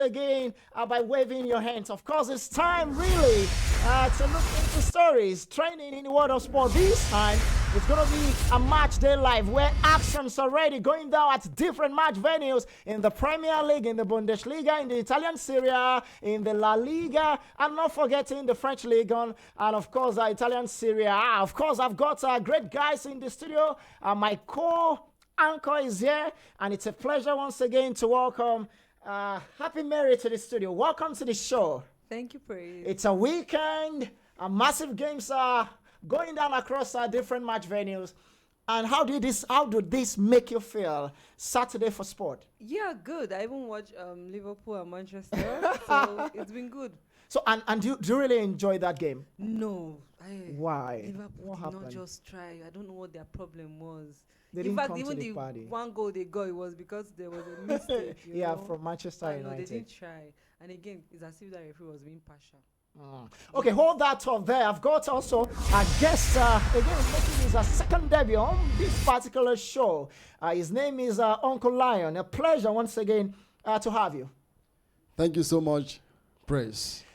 again by waving your hands. Of course, it's time really to look into stories training in the world of sport. This time, it's going to be a match day live where action's already going down at different match venues in the Premier League, in the Bundesliga, in the Italian Serie A, in the La Liga, and not forgetting the French League on, and of course, the Italian Serie A. Of course, I've got great guys in the studio. My co-anchor is here, and it's a pleasure once again to welcome Happy Mary to the studio. Welcome to the show. Thank you, Praise. It's a weekend. Massive games are going down across different match venues. And how did this make you feel Saturday for sport? Yeah, good. I even watched Liverpool and Manchester, so it's been good. So and do you really enjoy that game? No. Why? Liverpool What did happened? not just try. I don't know what their problem was. They In didn't fact, come even to the the party. one goal they got, it was because there was a mistake. Yeah, know? from Manchester I know, they United. didn't try. And again, it's as if that referee was being partial. Okay, hold that thought there. I've got also a guest again making his second debut on this particular show. His name is Uncle Lion. A pleasure once again to have you. Thank you so much. Praise.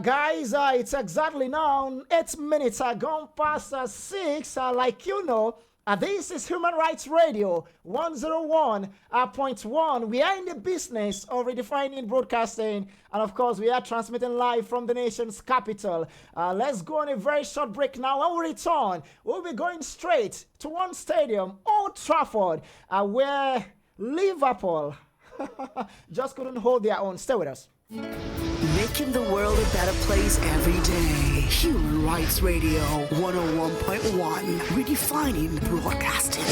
Guys, it's exactly now 8 minutes gone past 6. Like you know, this is Human Rights Radio 101.1. We are in the business of redefining broadcasting, and of course, we are transmitting live from the nation's capital. Let's go on a very short break now. When we return, we'll be going straight to one stadium, Old Trafford, where Liverpool just couldn't hold their own. Stay with us. Making the world a better place every day. Human Rights Radio 101.1. Redefining broadcasting.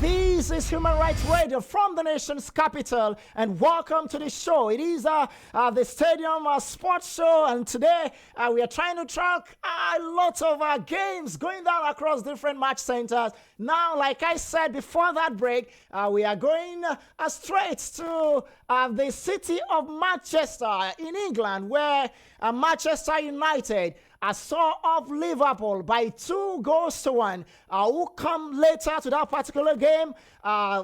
This is Human Rights Radio from the nation's capital, and welcome to the show. It is the Stadium Sports Show, and today we are trying to track a lot of games going down across different match centers. Now, like I said before that break, we are going straight to the city of Manchester in England, where Manchester United saw off Liverpool by 2-1. Who come later to that particular game?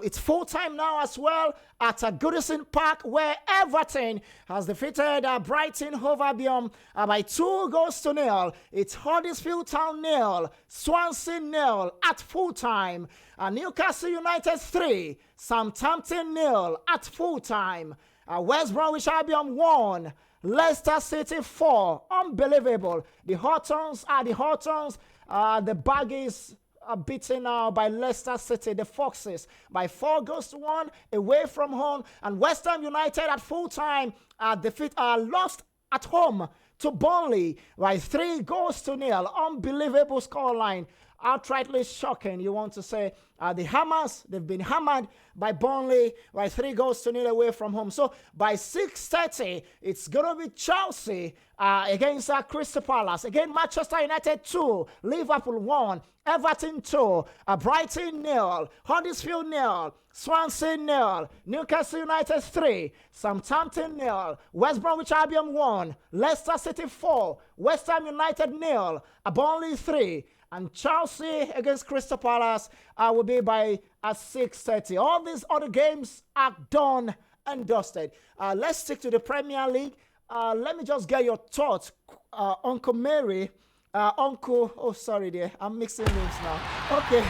It's full time now as well at Goodison Park, where Everton has defeated Brighton Hove Albion by 2-0. It's Huddersfield Town 0, Swansea 0 at full time. Newcastle United 3, Southampton 0 at full time. West Bromwich Albion 1. Leicester City 4. Unbelievable. The Hawthorns are the Hawthorns. The Baggies are beaten now by Leicester City, the Foxes, by 4-1 away from home. And West Ham United at full time lost at home to Burnley by 3-0. Unbelievable scoreline. Outrightly shocking, you want to say. The Hammers, they've been hammered by Burnley by 3-0 away from home. So by 6:30, it's going to be Chelsea against Crystal Palace. Again, Manchester United 2, Liverpool 1, Everton 2, Brighton 0, Huddersfield 0, Swansea 0, Newcastle United 3, Southampton 0, West Bromwich Albion 1, Leicester City 4, West Ham United 0, Burnley 3, and Chelsea against Crystal Palace will be by at 6:30. All these other games are done and dusted. Let's stick to the Premier League. Let me just get your thoughts, Uncle Mary. Oh, sorry, dear. I'm mixing names now. Okay.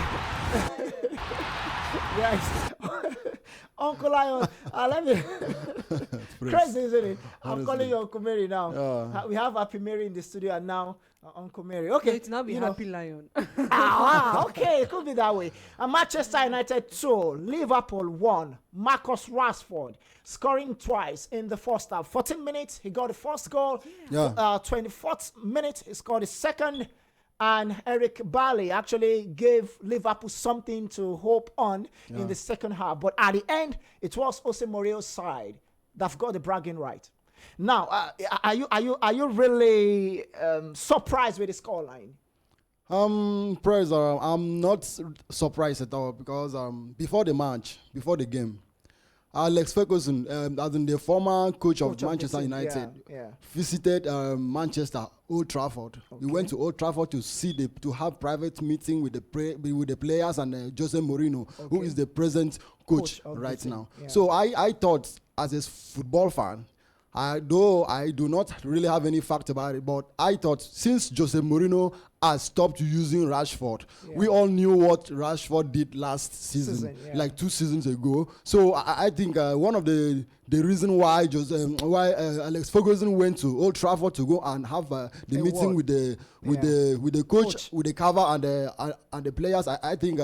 Yes. Uncle Lion, let me. Crazy, isn't it? I'm calling you Uncle Mary now. We have Happy Mary in the studio and now Uncle Mary. Okay. So it's now be Happy Lion. Okay. It could be that way. Manchester United 2, Liverpool 1. Marcus Rashford scoring twice in the first half. 14 minutes, he got the first goal. 24th minute, he scored the second. And Eric Bailly actually gave Liverpool something to hope on in the second half. But at the end, it was Jose Mourinho's side that got the bragging right. Now, are you really surprised with the scoreline? Praise, I'm not surprised at all because before the match, before the game, Alex Ferguson, as in the former coach of Manchester United, visited Manchester, Old Trafford. Okay. He went to Old Trafford to see to have private meeting with the players and Jose Mourinho, who is the present coach right now. Yeah. So I thought, as a football fan, though I do not really have any fact about it, but I thought since Jose Mourinho has stopped using Rashford, we all knew what Rashford did last season, like 2 seasons ago. So I think one of the reason why Alex Ferguson went to Old Trafford to go and have the meeting with the coach, with the cover and the players, I think.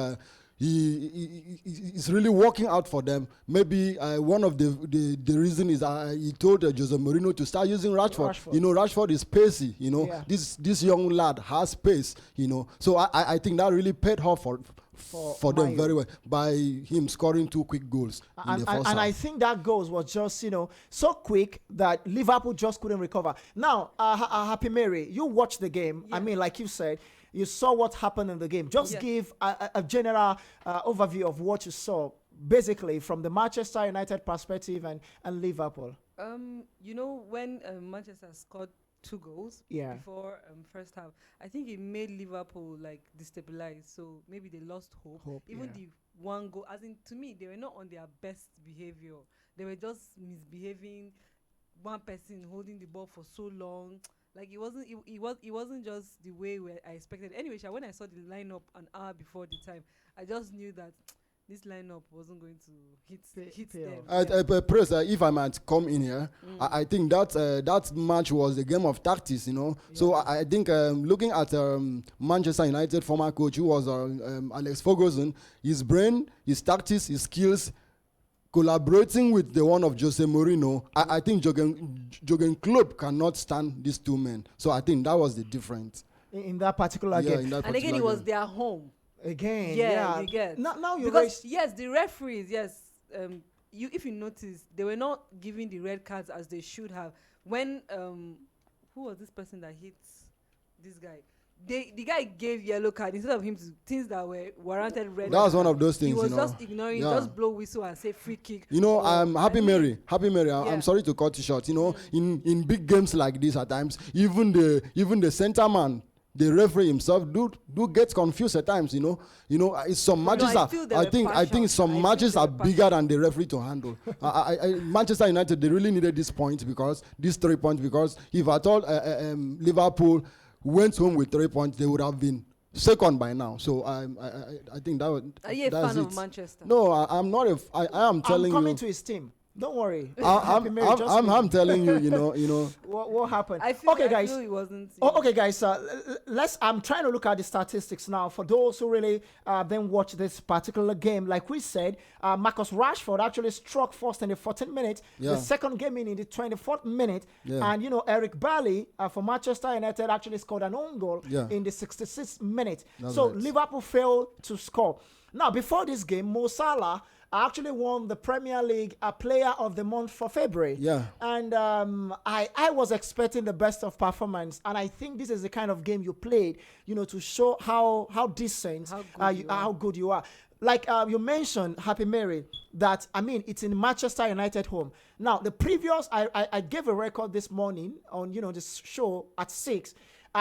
He's really working out for them. Maybe one of the reason is he told Jose Mourinho to start using Rashford. You know, Rashford is pacey. You know, this young lad has pace. You know, so I think that really paid off for them very well by him scoring 2 quick goals in the first half. And I think that goals was just so quick that Liverpool just couldn't recover. Now, Happy Mary, you watched the game. I mean, like you said, you saw what happened in the game. Just give a general overview of what you saw, basically, from the Manchester United perspective and Liverpool. You know, when Manchester scored 2 goals before first half, I think it made Liverpool like destabilized. So maybe they lost hope. Even the 1 goal, as in, to me, they were not on their best behavior. They were just misbehaving. One person holding the ball for so long. Like it wasn't just the way I expected. Anyway, when I saw the lineup an hour before the time, I just knew that this lineup wasn't going to hit them. Press, if I might come in here, I think that match was a game of tactics, you know. Yeah. So I think looking at Manchester United former coach, who was Alex Ferguson, his brain, his tactics, his skills, collaborating with the one of Jose Mourinho, I think Jurgen Klopp cannot stand these 2 men. So I think that was the difference. In that particular game. And again, it was their home. Again, you get. Now you because the referees, if you notice, they were not giving the red cards as they should have. When who was this person that hit this guy? The guy gave yellow card instead of him to things that were warranted red. That was one of those things. He was just ignoring, just blow whistle and say free kick. You know, Happy Mary. I'm sorry to cut you short. You know, in big games like this, at times, even the center man, the referee himself do get confused at times. You know, some matches I think some matches are bigger than the referee to handle. Manchester United, they really needed this point, because these 3 points, because if at all Liverpool went home with 3 points, they would have been second by now. So I think that was. Are you a fan of Manchester? No, I'm not. I am telling you. I'm coming to his team. Don't worry. I'm telling you, you know. What happened? Okay, guys. It wasn't. Okay, guys. I'm trying to look at the statistics now for those who really then watch this particular game. Like we said, Marcus Rashford actually struck first in the 14th minute. The second came in the 24th minute, and Eric Bailly for Manchester United actually scored an own goal in the 66th minute. So right. Liverpool failed to score. Now, before this game, Mo Salah actually won the Premier League Player of the Month for February. Yeah. And I was expecting the best of performance. And I think this is the kind of game you played, to show how decent, how good you are. Like you mentioned, Happy Mary, that, it's in Manchester United home. Now, the previous, I gave a record this morning on, this show at 6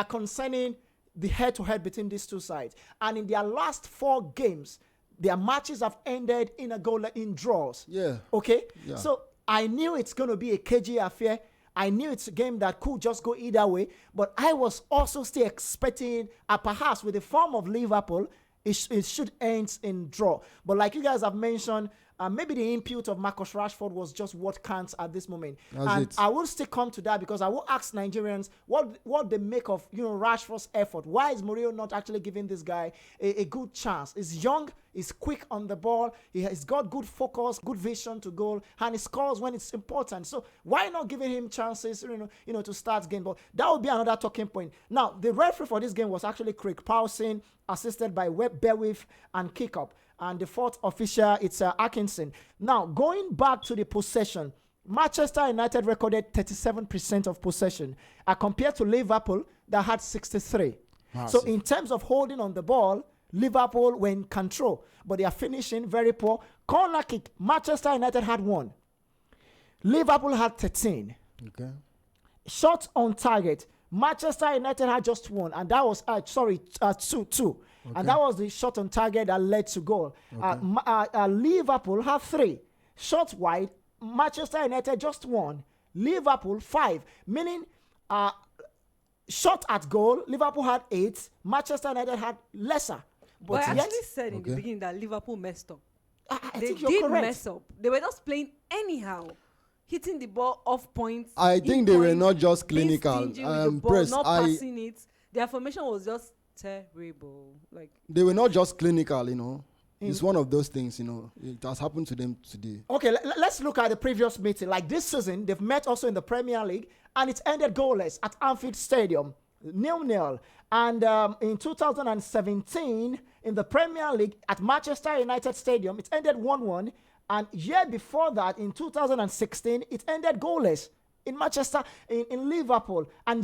concerning the head-to-head between these two sides. And in their last 4 games, their matches have ended in draws. Yeah. Okay? Yeah. So I knew it's going to be a cagey affair. I knew it's a game that could just go either way, but I was also still expecting, perhaps with the form of Liverpool, it should end in draw. But like you guys have mentioned, maybe the input of Marcus Rashford was just what counts at this moment. I will still come to that because I will ask Nigerians what they make of Rashford's effort. Why is Mourinho not actually giving this guy a good chance? He's young, he's quick on the ball, he's got good focus, good vision to goal, and he scores when it's important. So why not giving him chances, to start game? But that would be another talking point. Now, the referee for this game was actually Craig Paulson, assisted by Webb Berwith and Kickup. And the fourth official, it's Atkinson. Now, going back to the possession, Manchester United recorded 37% of possession compared to Liverpool that had 63%. Massive. So in terms of holding on the ball, Liverpool were in control, but they are finishing very poor. Corner kick, Manchester United had 1. Liverpool had 13. Okay. Shots on target, Manchester United had just 1, and that was, 2. Okay. And that was the shot on target that led to goal. Okay. Liverpool had 3. Shots wide, Manchester United just 1. Liverpool 5. Meaning, shot at goal, Liverpool had 8. Manchester United had lesser. But I actually said in the beginning that Liverpool messed up. They did mess up. They were just playing anyhow. Hitting the ball off points. I think they were not just clinical. Not passing it. Their formation was just terrible. Like they were not just clinical, It's one of those things, It has happened to them today. Okay, let's look at the previous meeting. Like this season, they've met also in the Premier League, and it ended goalless at Anfield Stadium, 0-0. And in 2017, in the Premier League at Manchester United Stadium, it ended 1-1. And year before that, in 2016, it ended goalless in Manchester, in Liverpool. And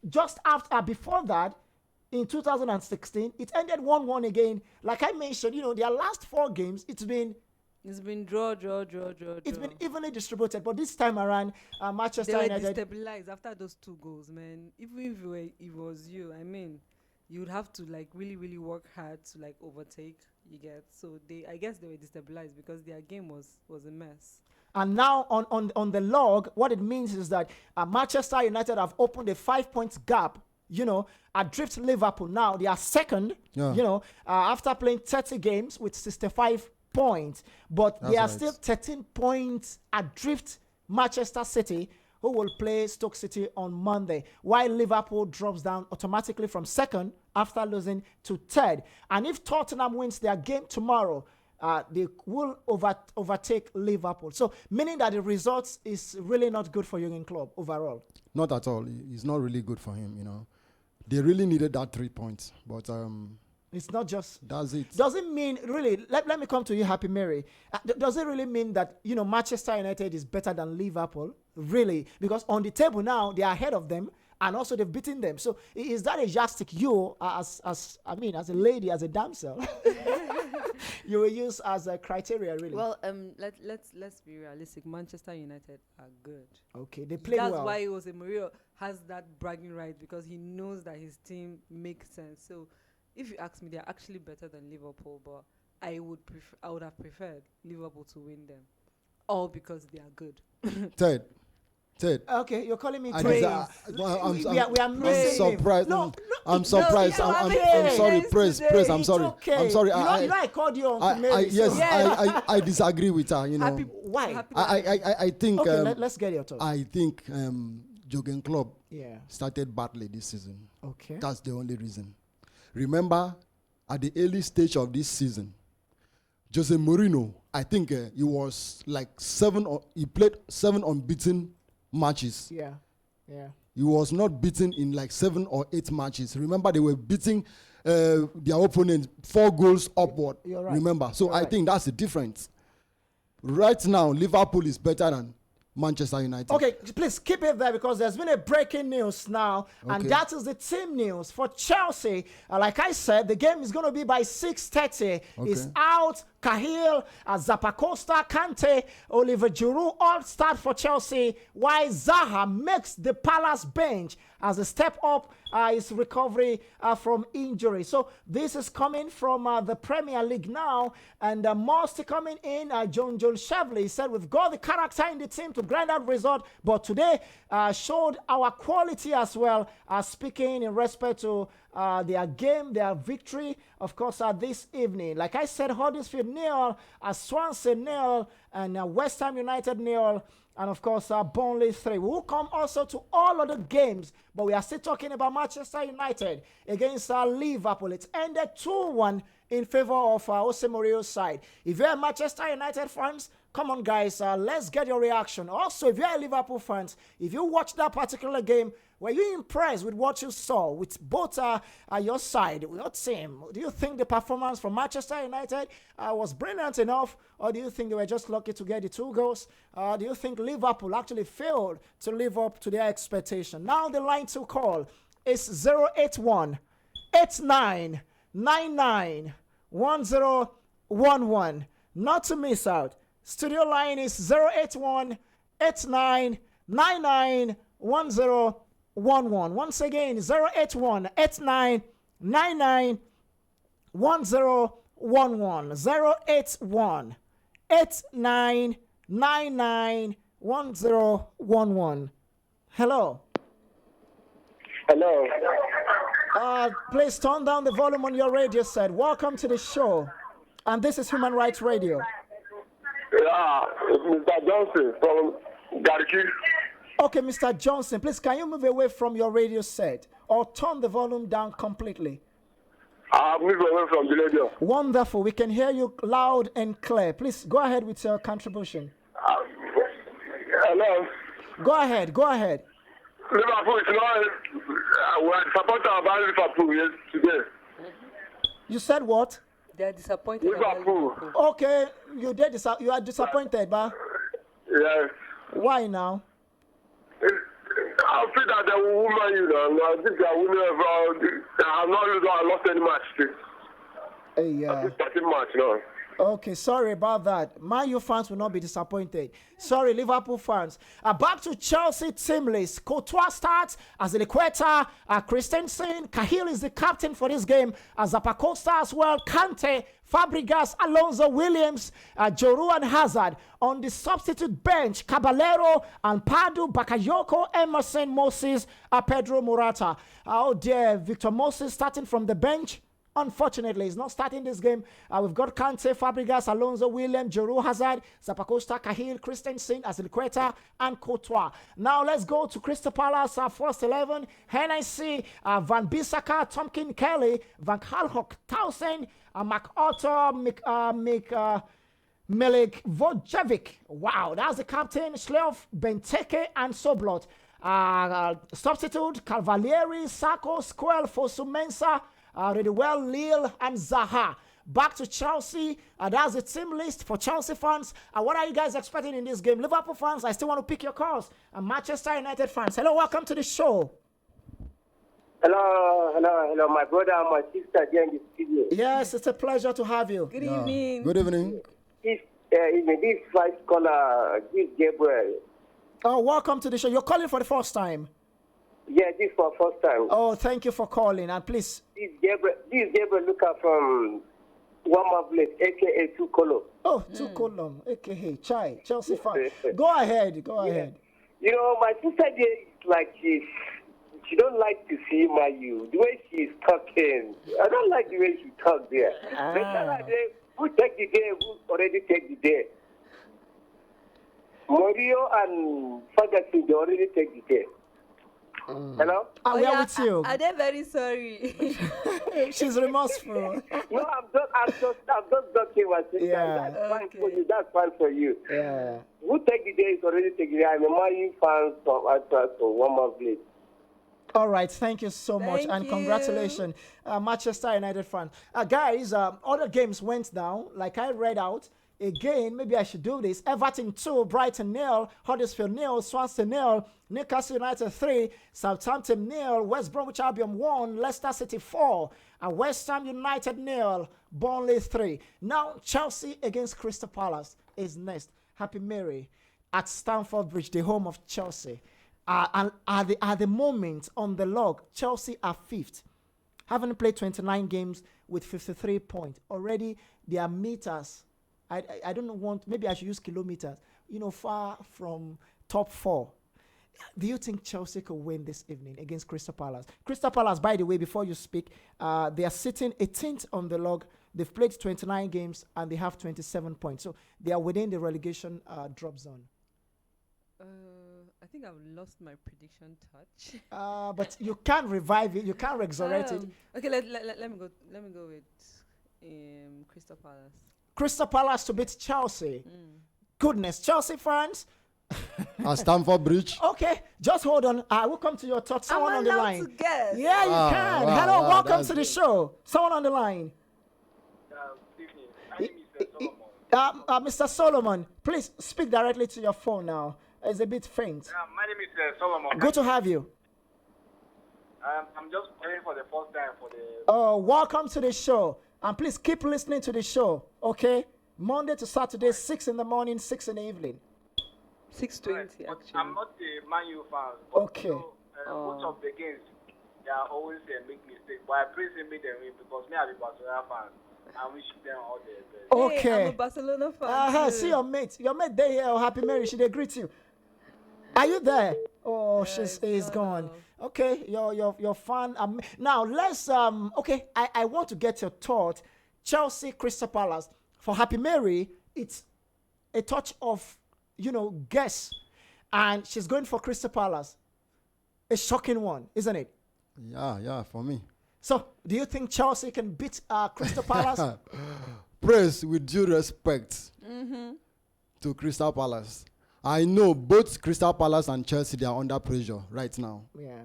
just before that, in 2016, it ended 1-1 again. Like I mentioned, their last 4 games, it's been draw. It's been evenly distributed, but this time around, Manchester United destabilized after those 2 goals, man. Even if it was you, you would have to really, really work hard to overtake. You get I guess they were destabilized because their game was a mess. And now on the log, what it means is that Manchester United have opened a 5-point gap. Adrift Liverpool. Now they are second. Yeah. After playing 30 games with 65 points, but they are still 13 points adrift Manchester City, who will play Stoke City on Monday, while Liverpool drops down automatically from second after losing to third. And if Tottenham wins their game tomorrow, they will overtake Liverpool. So meaning that the results is really not good for Jurgen Klopp overall. Not at all. It's not really good for him, They really needed that 3 points, but it's not just. Does it? Does it mean really? Let me come to you, Happy Mary. Does it really mean that Manchester United is better than Liverpool? Really? Because on the table now they are ahead of them, and also they've beaten them. So is that a yardstick as a lady, as a damsel, you will use as a criteria, really? Well, let's be realistic. Manchester United are good. Okay, they play well. That's why Jose Mourinho has that bragging right, because he knows that his team makes sense. So if you ask me, they're actually better than Liverpool, but I would have preferred Liverpool to win them, all because they are good. Ted. Okay, you're calling me I'm surprised. I'm surprised. I'm sorry. Praise. I'm sorry. Okay. I'm sorry. I called you on Mary. I disagree with her. Why? I think. Okay, let's get your thoughts. I think Jurgen Klopp started badly this season. Okay, that's the only reason. Remember, at the early stage of this season, Jose Mourinho, I think he was he played 7 unbeaten matches. Yeah. He was not beaten in 7 or 8 matches. Remember, they were beating their opponent 4 goals upward. You're right. Remember, so I think that's the difference. Right now, Liverpool is better than Manchester United. Okay, please keep it there because there's been a breaking news now, and that is the team news for Chelsea. Like I said, the game is going to be by 6:30. It's out Cahill, Zappacosta, Kante, Oliver Giroud all start for Chelsea, while Zaha makes the Palace bench as a step up his recovery from injury. So this is coming from the Premier League now, and Mosty coming in. John Shevley said, we've got the character in the team to grind out result, but today showed our quality as well, speaking in respect to their game, their victory, of course, this evening. Like I said, Huddersfield 0, Swansea 0, and West Ham United 0. And of course, Burnley 3. We will come also to all other games, but we are still talking about Manchester United against Liverpool. It ended 2-1 in favor of Jose Mourinho's side. If you're a Manchester United fans, come on, guys, let's get your reaction. Also, if you're a Liverpool fans, if you watched that particular game, were you impressed with what you saw with both your side, your team? Do you think the performance from Manchester United was brilliant enough, or do you think they were just lucky to get the 2 goals? Do you think Liverpool actually failed to live up to their expectation? Now the line to call is 081 89 99 1011. Not to miss out. Studio line is 081 89 99 1011. Once again, 081 89 99 1011. 081 89 99 1011. Hello. Hello. Please turn down the volume on your radio set. Welcome to the show. And this is Human Rights Radio. Yeah, it's Mr. Johnson from Gariki. Okay, Mr. Johnson, please can you move away from your radio set or turn the volume down completely? I'll move away from the radio. Wonderful. We can hear you loud and clear. Please go ahead with your contribution. Hello. Go ahead. Liverpool is not. We are disappointed about Liverpool today. You said what? They are disappointed. Liverpool. Okay, you are disappointed, but Yes. why now? I feel that they will win, I think they are winning. I have not lost any match. Yeah. 13 match now. Okay, sorry about that. Man U fans will not be disappointed. Sorry, Liverpool fans. Back to Chelsea team list. Courtois starts as the equator. Christensen, Cahill is the captain for this game. Zappacosta as well. Kante, Fabregas, Alonso, Williams, Giroud and Hazard. On the substitute bench, Caballero and Padu, Bakayoko, Emerson, Moses, Pedro Morata. Oh dear, Victor Moses starting from the bench. Unfortunately, he's not starting this game. We've got Kante, Fabregas, Alonso, William, Giroud, Hazard, Zappacosta, Cahill, Christensen, Azpilicueta, and Courtois. Now let's go to Crystal Palace, first 11. Hennessy, Van Bissaka, Tomkin, Kelly, Van Halhock, Townsend, MacArthur, Milik Vojevic. Wow, that's the captain. Schleuf, Benteke, and Soblot. Substitute, Cavalieri, Sacco, Squel, Fosu-Mensah, Redwell, Lille, and Zaha. Back to Chelsea. That's the team list for Chelsea fans. What are you guys expecting in this game? Liverpool fans, I still want to pick your calls. And Manchester United fans, hello, welcome to the show. Hello, my brother and my sister here in the studio. Yes, it's a pleasure to have you. Good evening. Good evening. This first caller, this Gabriel. Oh, welcome to the show. You're calling for the first time. Yeah, this for first time. Oh, thank you for calling. And please. This Gabriel Luca from Wama Place, a.k.a. Two Column. Oh, Two Column, a.k.a. Chai, Chelsea fan. Go ahead. You know, my sister there is like she don't like to see you. The way she's talking. I don't like the way she talks there. Who take the day, who already take the day. Mourinho and Ferguson, they already take the day. Hello? We are with you. Are they very sorry? She's remorseful. No, I'm just joking, my sister. Yeah. That's fine for you. That's fine for you. Yeah. Who take the day is already taking the day. I'm a Man fan from one more place. All right, thank you so much, Thank and you. congratulations, Manchester United fan. Guys, other games went down. Like I read out, again, maybe I should do this. Everton 2, Brighton 0, Huddersfield 0, Swansea 0, Newcastle United 3, Southampton 0, West Bromwich Albion 1, Leicester City 4, and West Ham United 0, Burnley 3. Now, Chelsea against Crystal Palace is next. Happy Mary at Stamford Bridge, the home of Chelsea. And at the moment on the log, Chelsea are 5th. Having played 29 games with 53 points. Already, their meters, I don't want, maybe I should use kilometers, far from top 4. Do you think Chelsea could win this evening against Crystal Palace? Crystal Palace, by the way, before you speak, they are sitting 18th on the log. They've played 29 games and they have 27 points. So they are within the relegation drop zone. I think I've lost my prediction touch. But you can't revive it. You can't resurrect it. Okay, let me go. Let me go with Crystal Palace. Crystal Palace to beat Chelsea. Goodness, Chelsea fans. At Stamford Bridge. Okay, just hold on. I will come to your talk. Someone on the line. To guess. Yeah, you can. Wow, Hello, wow, welcome to the show. Someone on the line. Good evening. My name is Solomon. Mr. Solomon, please speak directly to your phone now. It's a bit faint. My name is Solomon. Good to have you. I'm just praying for the first time for the. Oh, welcome to the show. And please keep listening to the show, okay? Monday to Saturday, 6 in the morning, 6 in the evening. 6:20 actually. I'm not a Man U fan. But Okay. Most of the games, they are always make mistakes. But I pray they make them win because me, I'm a Barcelona fan. I wish them all the best. Okay. Hey, I'm a Barcelona fan. See your mate. Your mate there here, oh, Happy Mary, she they greet you. Are you there? Oh, she's gone. Okay, your fan. Now let's okay, I want to get your thought. Chelsea Crystal Palace. For Happy Mary, it's a touch of guess. And she's going for Crystal Palace. A shocking one, isn't it? Yeah, for me. So, do you think Chelsea can beat Crystal Palace? Praise with due respect to Crystal Palace. I know both Crystal Palace and Chelsea, they are under pressure right now. Yeah.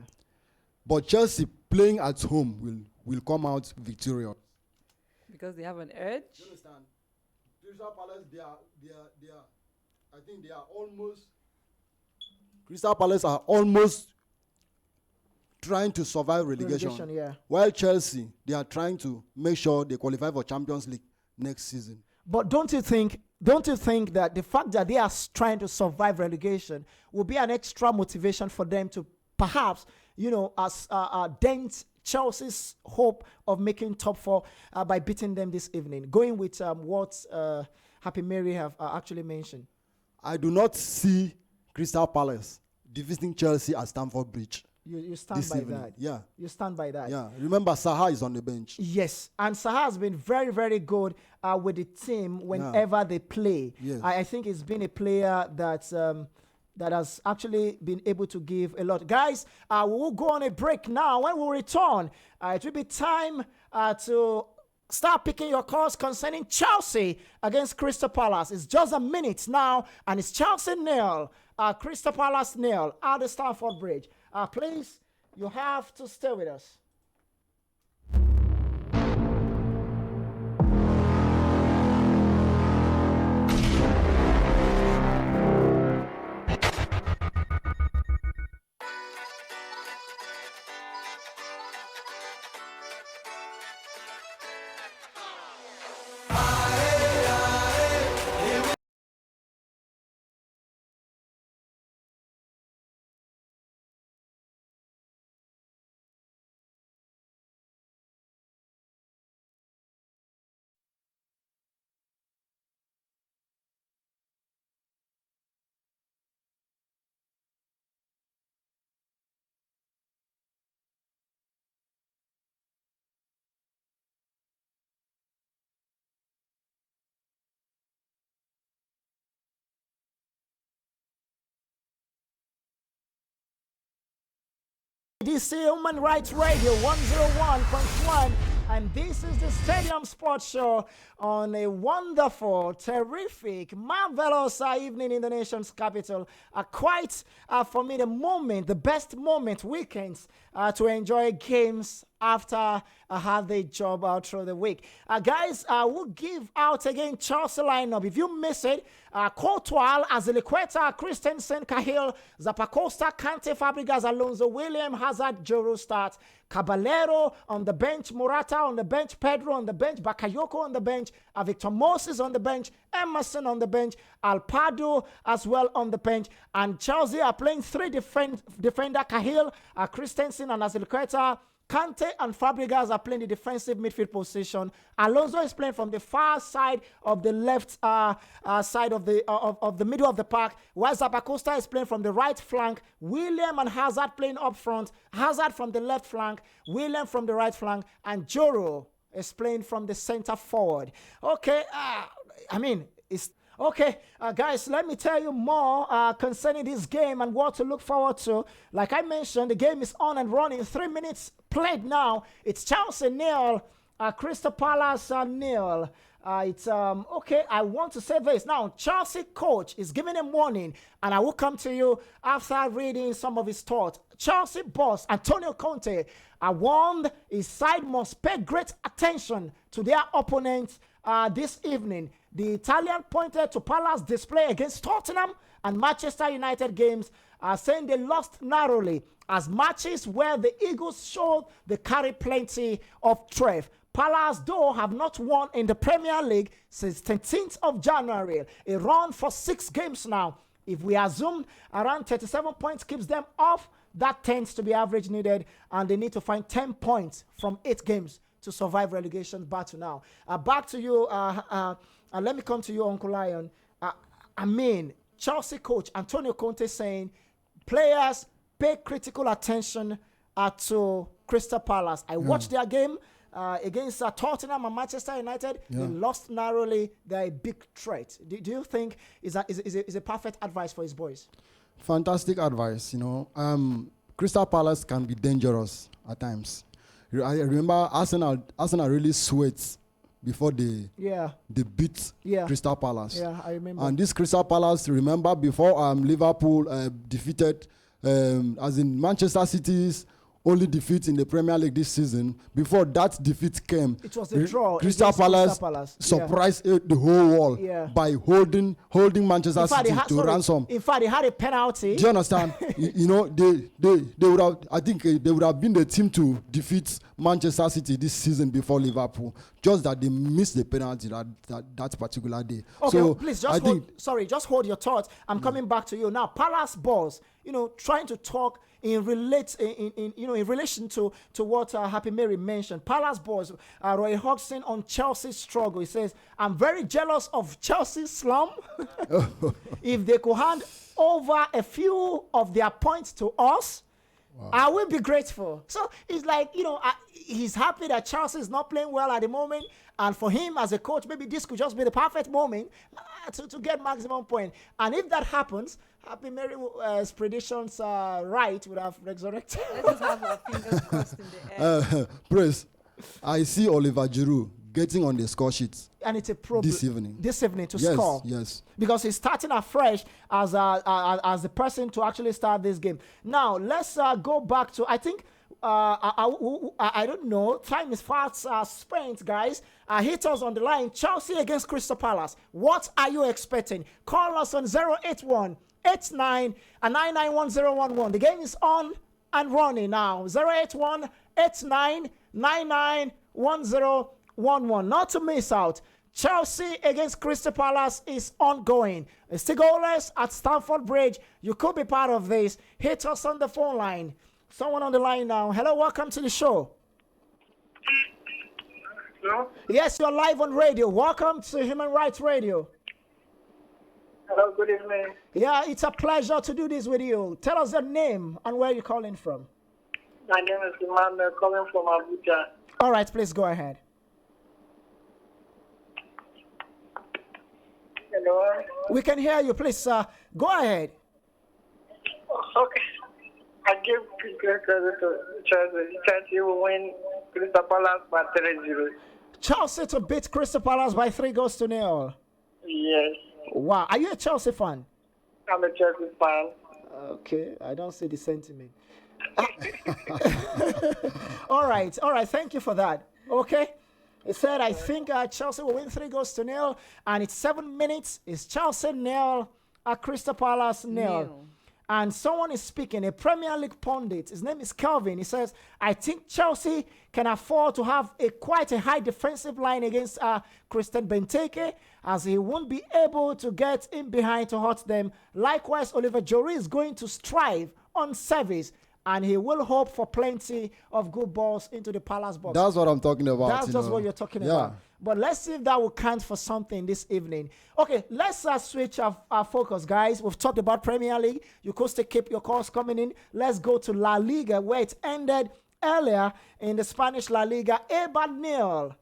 But Chelsea playing at home will come out victorious. Because they have an edge. You understand? Crystal Palace, they are I think they are almost. Crystal Palace are almost trying to survive relegation. Yeah. While Chelsea, they are trying to make sure they qualify for Champions League next season. But don't you think that the fact that they are trying to survive relegation will be an extra motivation for them to perhaps, dent Chelsea's hope of making top 4 by beating them this evening? Going with what Happy Mary have actually mentioned. I do not see Crystal Palace defeating Chelsea at Stamford Bridge. You stand by that. Yeah. You stand by that. Yeah. Remember, Saha is on the bench. Yes. And Saha has been very, very good with the team whenever they play. Yes. I think he's been a player that has actually been able to give a lot. Guys, we will go on a break now. When we return, it will be time to start picking your calls concerning Chelsea against Crystal Palace. It's just a minute now, and it's Chelsea 0, Crystal Palace 0 at the Stamford Bridge. Please, you have to stay with us. DC Human Rights Radio 101.1, and this is the Stadium Sports Show on a wonderful, terrific, marvelous evening in the nation's capital. Quite, for me, the best moment, weekends, to enjoy games after a hard day job out through the week. Guys, we'll give out again Chelsea lineup. If you miss it, Courtois, Azpilicueta, Christensen, Cahill, Zappacosta, Kante, Fabregas, Alonso, William, Hazard, Giroud start. Caballero on the bench, Morata on the bench, Pedro on the bench, Bakayoko on the bench, Victor Moses on the bench, Emerson on the bench, Alpado as well on the bench. And Chelsea are playing three defender, Cahill, Christensen and Azpilicueta. Kante and Fabregas are playing the defensive midfield position. Alonso is playing from the far side of the left side of the middle of the park, while Zappacosta is playing from the right flank. William and Hazard playing up front. Hazard from the left flank, William from the right flank, and Joro is playing from the center forward. Okay, Okay, guys, let me tell you more concerning this game and what to look forward to. Like I mentioned, the game is on and running. 3 minutes played now. It's Chelsea 0, Crystal Palace 0. Okay, I want to say this. Now, Chelsea coach is giving a warning, and I will come to you after reading some of his thoughts. Chelsea boss Antonio Conte warned his side must pay great attention to their opponents this evening. The Italian pointed to Palace display against Tottenham and Manchester United games, saying they lost narrowly as matches where the Eagles showed they carry plenty of threat. Palace, though, have not won in the Premier League since 13th of January, a run for 6 games now. If we assume around 37 points keeps them off, that tends to be average needed, and they need to find 10 points from 8 games to survive relegation battle now. Back to you. Let me come to you, Uncle Lion. Chelsea coach Antonio Conte saying players pay critical attention to Crystal Palace. I watched their game against Tottenham and Manchester United. They lost narrowly. They're a big threat. Do you think is a perfect advice for his boys? Fantastic advice. Crystal Palace can be dangerous at times. I remember Arsenal really sweats before they beat Crystal Palace. Yeah, I remember. And this Crystal Palace, remember, before Liverpool defeated, as in Manchester City's only defeat in the Premier League this season, before that defeat came, it was a draw. Crystal Palace surprised the whole world by holding Manchester City to ransom. In fact, they had a penalty. Do you understand? They would have. I think they would have been the team to defeat Manchester City this season before Liverpool. Just that they missed the penalty that particular day. Okay, so please just hold your thoughts. I'm coming back to you now. Palace boss, trying to talk in relation to what Happy Mary mentioned. Palace boss Roy Hodgson on Chelsea's struggle. He says, "I'm very jealous of Chelsea's slump. If they could hand over a few of their points to us, I will be grateful." So it's like, he's happy that Chelsea is not playing well at the moment. And for him as a coach, maybe this could just be the perfect moment to get maximum point. And if that happens, Happy Mary's predictions right would have resurrected. Let's just have our fingers crossed in the air. Praise. I see Oliver Giroud getting on the score sheet. And it's a problem this evening to score. Yes. Because he's starting afresh as the person to actually start this game. Now let's go back to, I think I don't know. Time is fast spent, guys. Hit us on the line. Chelsea against Crystal Palace. What are you expecting? Call us on 081 89 and 991011. The game is on and running now. 081 89 991011. Not to miss out. Chelsea against Crystal Palace is ongoing. It's still goalless at Stamford Bridge. You could be part of this. Hit us on the phone line. Someone on the line now. Hello, welcome to the show. Hello? Yes, you're live on radio. Welcome to Human Rights Radio. Hello, good evening. Yeah, it's a pleasure to do this with you. Tell us your name and where you're calling from. My name is Emmanuel, calling from Abuja. All right, please go ahead. Hello? We can hear you. Please go ahead. Okay. I give great credit to Chelsea. Chelsea will win Crystal Palace by 3-0. Chelsea to beat Crystal Palace by 3-0. Yes. Wow. Are you a Chelsea fan? I'm a Chelsea fan. Okay. I don't see the sentiment. All right. Thank you for that. Okay. He said, I think Chelsea will win 3-0, and it's 7 minutes. It's Chelsea nil, Crystal Palace nil. And someone is speaking, a Premier League pundit. His name is Calvin. He says, I think Chelsea can afford to have quite a high defensive line against Christian Benteke, as he won't be able to get in behind to hurt them. Likewise, Oliver Giroud is going to strive on service, and he will hope for plenty of good balls into the Palace box. That's what I'm talking about. That's just what you're talking about. But let's see if that will count for something this evening. Okay, let's switch our focus, guys. We've talked about Premier League. You could still keep your calls coming in. Let's go to La Liga, where it ended earlier in the Spanish La Liga. Eibar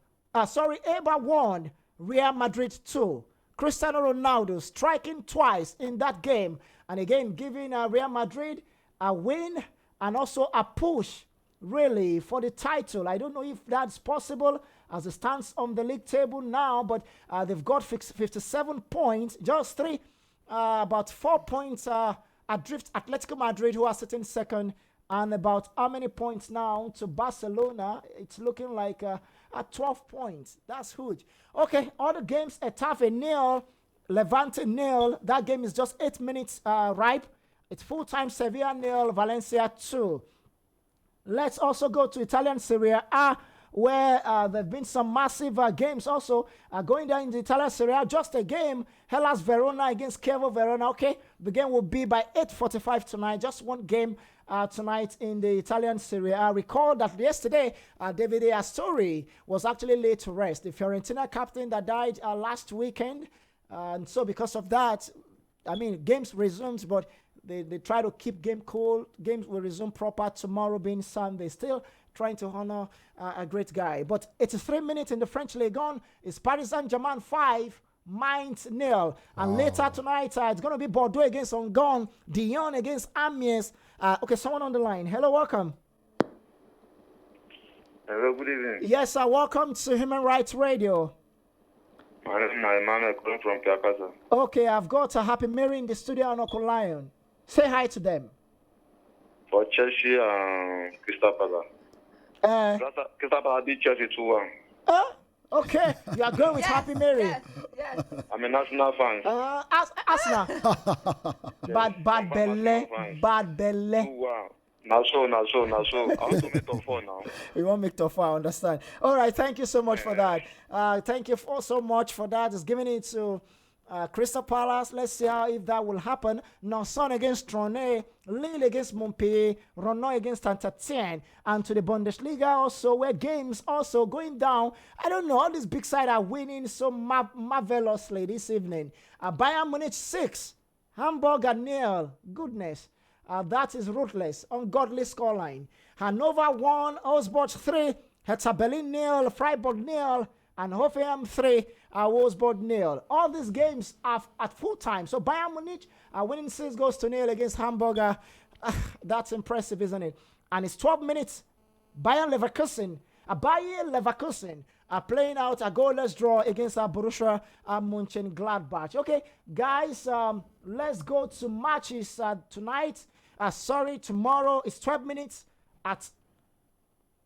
1, Real Madrid 2. Cristiano Ronaldo striking twice in that game, and again giving Real Madrid a win and also a push, really, for the title. I don't know if that's possible as it stands on the league table now, but they've got 57 points, just about 4 points adrift Atletico Madrid, who are sitting second, and about how many points now to Barcelona? It's looking like 12 points. That's huge. Okay, all the games, Getafe 0, Levante 0. That game is just 8 minutes ripe. It's full-time. Sevilla 0, Valencia 2. Let's also go to Italian Serie A, where there have been some massive games also going down in the Italian Serie A. Just a game, Hellas Verona against Chievo Verona. Okay, the game will be by 8:45 tonight. Just one game tonight in the Italian Serie A. Recall that yesterday, Davide Astori was actually laid to rest. The Fiorentina captain that died last weekend. And so because of that, I mean, games resumes, but they try to keep game cool. Games will resume proper tomorrow being Sunday. Still trying to honor a great guy. But 83 minutes in the French Ligue 1 is Paris Saint-Germain 5, Mainz 0. And later tonight, it's going to be Bordeaux against Ungon, Dijon against Amiens. Okay, someone on the line. Hello, welcome. Hello, good evening. Yes, sir. Welcome to Human Rights Radio. My name is Emmanuel calling from Piakasa. Okay, I've got a Happy Mary in the studio and Uncle Lion. Say hi to them. For Chelsea and Crystal Palace. Crystal Palace beat Chelsea 2-1. Okay, you are going with Happy Mary. Yes. I'm a national fan. Arsenal. Bad belle. 2-1. Now so. I want to make top 4 now. You won't make top 4, I understand. All right, thank you so much for that. Thank you so much for that. Just giving it to Crystal Palace. Let's see if that will happen. Nancy against Trone, Lille against Montpellier, Renault against Saint-Etienne, and to the Bundesliga also, where games also going down. I don't know, all these big sides are winning so marvelously this evening. Bayern Munich 6, Hamburg 0. Goodness, that is ruthless, ungodly scoreline. Hannover 1, Augsburg 3, Hertha Berlin 0, Freiburg 0, and Hoffenheim 3, Wolfsburg 0. All these games are at full time. So Bayern Munich are winning 6-0 against Hamburg. That's impressive, isn't it? And it's 12 minutes. Bayer Leverkusen are playing out a goalless draw against Borussia Mönchengladbach. Okay, guys, let's go to matches tonight. Tomorrow. It's 12 minutes at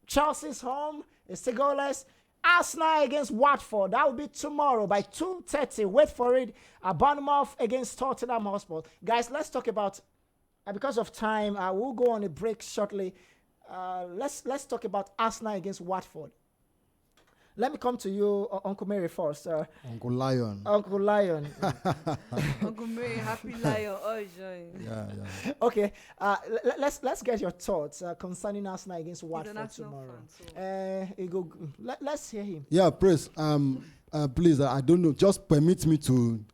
Chelsea's home. It's still goalless. Arsenal against Watford. That will be tomorrow by 2:30. Wait for it. Bournemouth against Tottenham Hotspur. Guys, let's talk about, because of time, we'll go on a break shortly. Let's talk about Arsenal against Watford. Let me come to you, Uncle Mary, first. Uncle Lion. Uncle Lion. Uncle Mary, happy Lion. Oh, joy. Yeah. Okay. Let's get your thoughts concerning Arsenal against Watford tomorrow. Let's hear him. Yeah, please. Please, I don't know. Just permit me to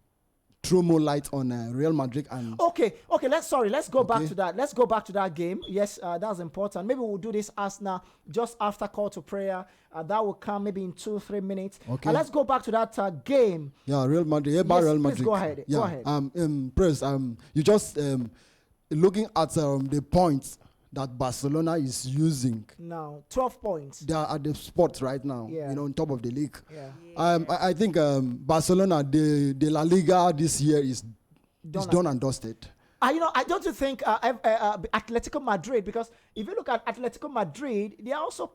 throw more light on Real Madrid and. Okay. Let's go back to that. Let's go back to that game. Yes, that's important. Maybe we'll do this Arsenal just after call to prayer. That will come maybe in 2-3 minutes. Okay. Let's go back to that game. Yeah, Real Madrid. Yeah, yes, Real Madrid. Please go ahead. Yeah. Go ahead. Praise. You just looking at the points that Barcelona is using. Now, 12 points. They are at the spot right now. Yeah. On top of the league. Yeah. I think Barcelona, the La Liga this year is done and dusted. I don't you think Atletico Madrid, because if you look at Atletico Madrid, they are also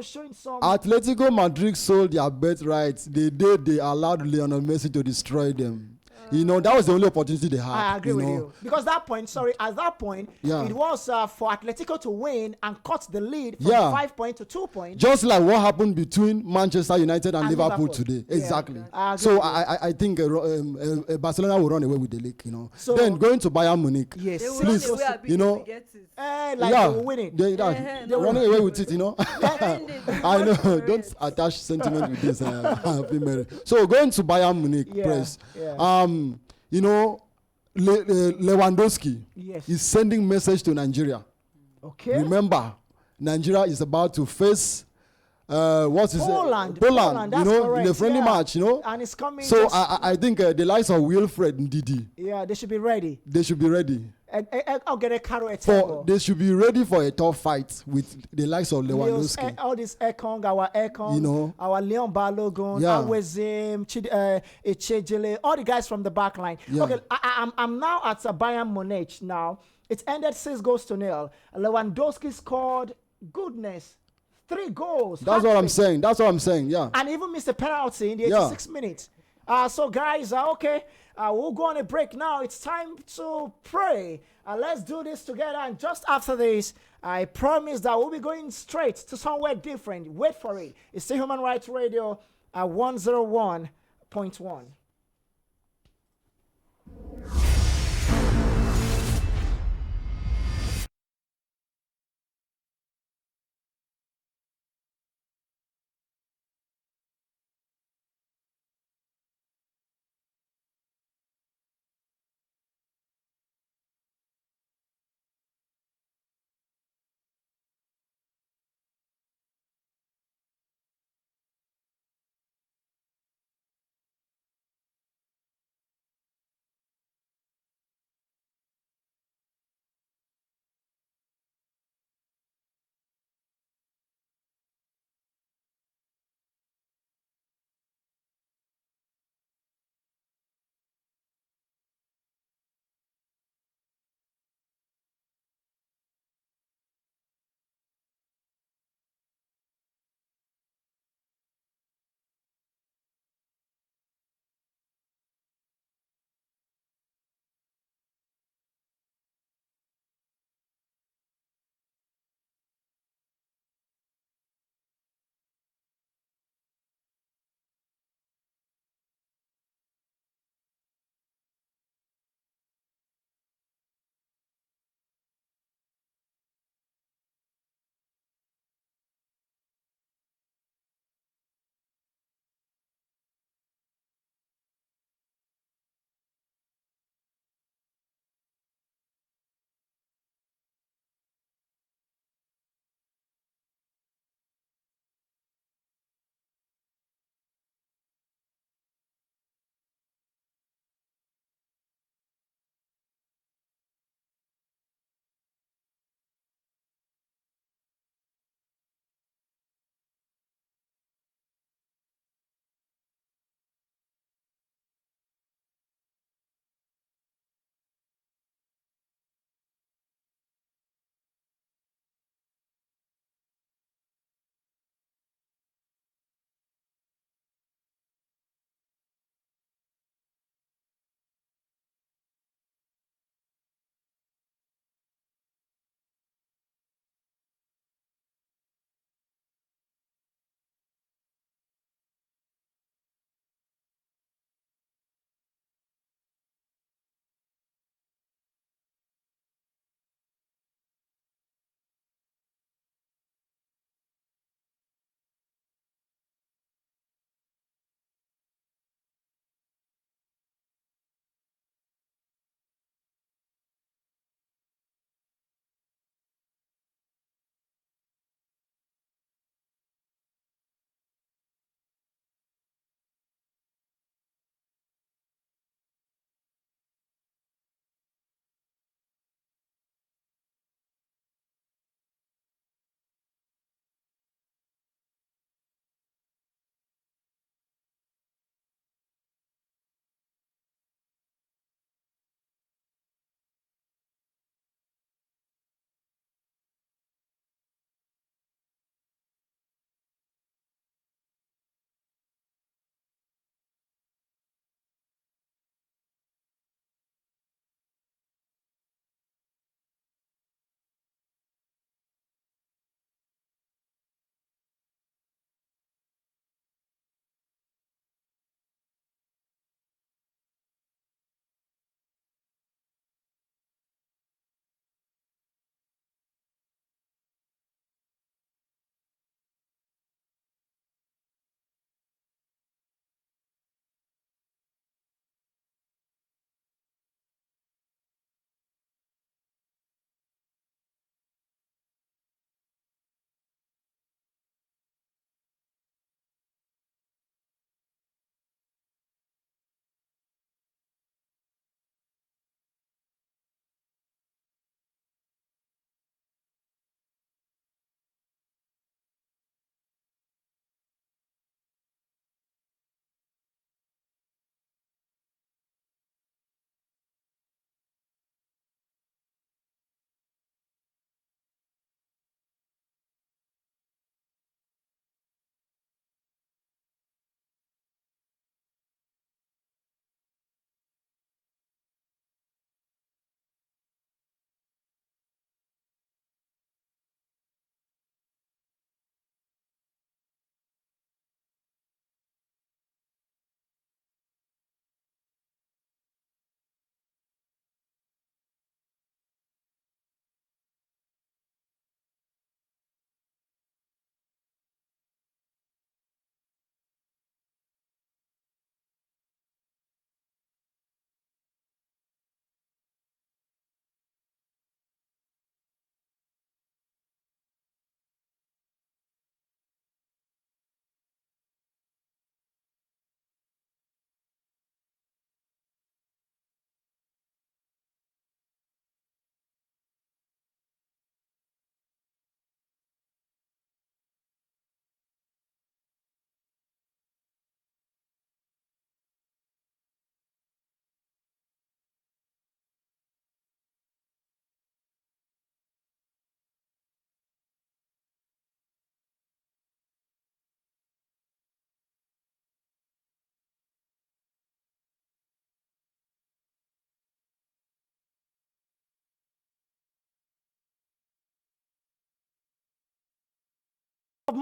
showing some. Atletico Madrid sold their birthright the day they allowed Lionel Messi to destroy them. That was the only opportunity they had. I agree with you. Because at that point, Yeah. it was for Atletico to win and cut the lead from 5 points to 2 points. Just like what happened between Manchester United and Liverpool today. Yeah. Exactly. So I think Barcelona will run away with the league, So then going to Bayern Munich. Yes. They will please, run away, they will they will win it. They're running away with it, I know. Don't attach sentiment with this. So going to Bayern Munich, press. Yeah. Lewandowski is sending message to Nigeria. Okay. Remember, Nigeria is about to face Poland. Poland, that's correct. in a friendly match, And it's coming. So I think the likes of Wilfred Ndidi. Yeah, they should be ready. They should be ready. They should be ready for a tough fight with the likes of Lewandowski. All this our our Leon Balogun, Awezim, Echejele, all the guys from the back line. Yeah. Okay, I'm now at Bayern Munich now. It ended 6-0. Lewandowski scored, 3 goals. That's what I'm saying. Yeah. And even missed a penalty in the 86 minutes. So guys, okay. We'll go on a break now. It's time to pray. Let's do this together. And just after this, I promise that we'll be going straight to somewhere different. Wait for it. It's the Human Rights Radio at 101.1.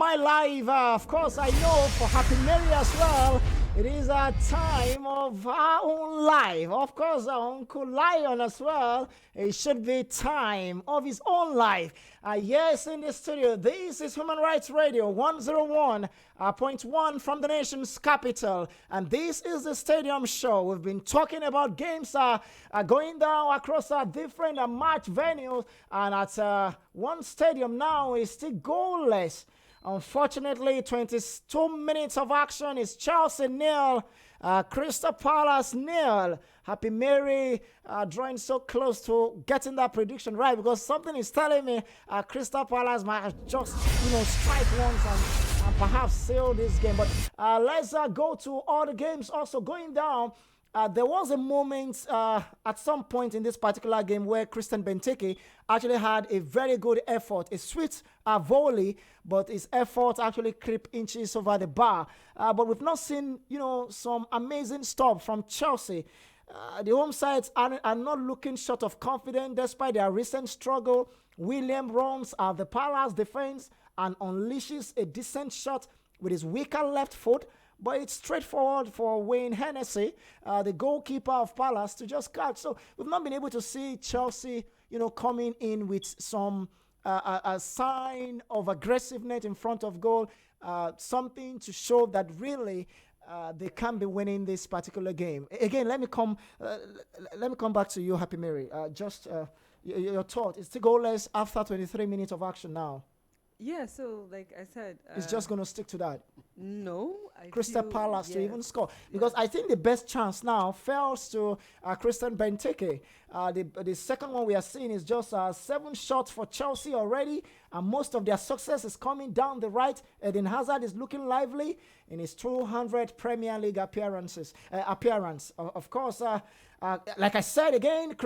my life. Of course, I know for Happy Mary as well, it is a time of our own life. Of course, our Uncle Lion as well, it should be time of his own life. Yes, in the studio, this is Human Rights Radio 101.1 from the nation's capital. And this is the Stadium Show. We've been talking about games going down across different match venues. And at one stadium now is still goalless. Unfortunately, 22 minutes of action is Chelsea 0, Crystal Palace 0. Happy Mary drawing so close to getting that prediction right, because something is telling me Crystal Palace might just strike once and perhaps seal this game. But let's go to all the games also going down. There was a moment at some point in this particular game where Christian Benteke actually had a very good effort, a sweet volley, but his effort actually crept inches over the bar. But we've not seen, some amazing stuff from Chelsea. The home sides are not looking short of confidence despite their recent struggle. William runs at the Palace defense and unleashes a decent shot with his weaker left foot. But it's straightforward for Wayne Hennessy, the goalkeeper of Palace, to just catch. So we've not been able to see Chelsea, coming in with some a sign of aggressiveness in front of goal, something to show that really they can be winning this particular game. Again, let me come back to you, Happy Mary. Just your thought. It's still goalless after 23 minutes of action now. Yeah, so like I said, it's just going to stick to that. No, Crystal Palace to even score, because I think the best chance now falls to Christian Benteke. The second one we are seeing is just 7 shots for Chelsea already, and most of their success is coming down the right. Eden Hazard is looking lively in his 200 Premier League appearance. Of course, like I said again,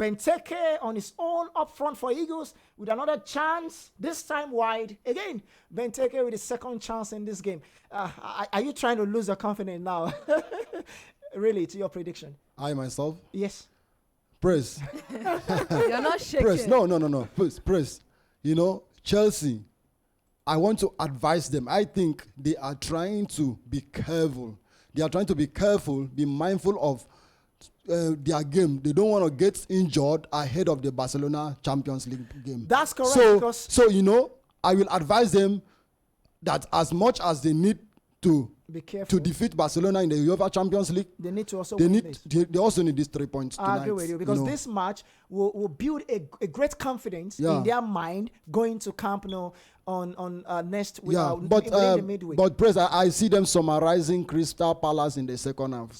Benteke on his own up front for Eagles with another chance, this time wide. Again, Benteke with his second chance in this game. Are you trying to lose your confidence now? Really, to your prediction? I myself? Yes. Praise. You're not shaking. Praise. No. Praise. Chelsea, I want to advise them. I think they are trying to be careful. They are trying to be careful, be mindful of their game. They don't want to get injured ahead of the Barcelona Champions League game. That's correct. So I will advise them that as much as they need to be careful to defeat Barcelona in the UEFA Champions League, they need to also they also need these 3 points tonight. I agree with you, because this match will build a great confidence in their mind going to Camp Nou on next week. Within the midweek. But Praise, I see them summarizing Crystal Palace in the second half.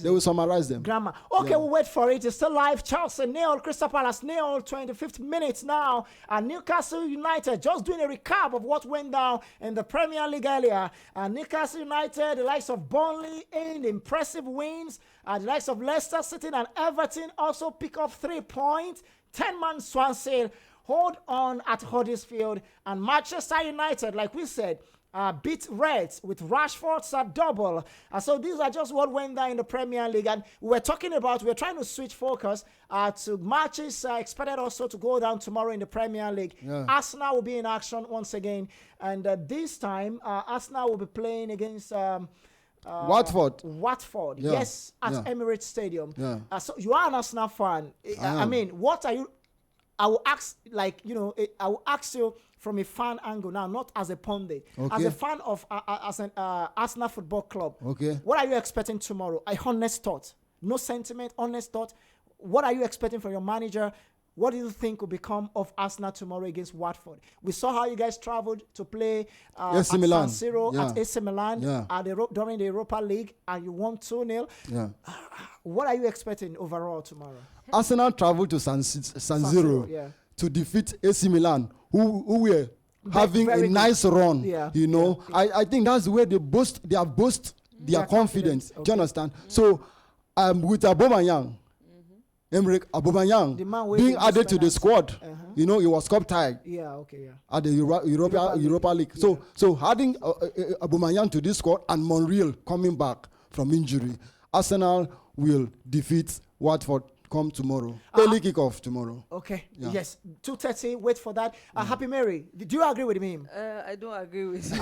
They will summarize them. Grammar. Okay, we'll wait for it. It's still live. Chelsea 0, Crystal Palace 0, 25th minutes now. And Newcastle United, just doing a recap of what went down in the Premier League earlier. Newcastle United, the likes of Burnley, in impressive wins. The likes of Leicester City and Everton also pick up 3 points. 10-man Swansea hold on at Huddersfield, and Manchester United, like we said, beat Reds with Rashford's double. So these are just what went down in the Premier League, and we're trying to switch focus to matches expected also to go down tomorrow in the Premier League. Arsenal will be in action once again, and this time Arsenal will be playing against Watford, yes, at Emirates Stadium. So you are an Arsenal fan. I mean, what are you? I will ask, I will ask you from a fan angle now, not as a pundit, as a fan of as an Arsenal Football Club. Okay. What are you expecting tomorrow? A honest thought, no sentiment, honest thought. What are you expecting from your manager? What do you think will become of Arsenal tomorrow against Watford? We saw how you guys traveled to play at San Siro at AC Milan during the Europa League, and you won 2-0. What are you expecting overall tomorrow? Arsenal traveled to San Siro to defeat AC Milan, who were having a nice run. I think that's where they have boosted their confidence. Do you understand? So with Aubameyang, Emerick Aubameyang being added to the squad, he was cup tied. At the Europa League. So adding Aubameyang to this squad and Monreal coming back from injury, Arsenal will defeat Watford come tomorrow. Early kickoff tomorrow. Okay. Yeah. Yes. 2:30. Wait for that. Happy Mary. Do you agree with me? I don't agree with you.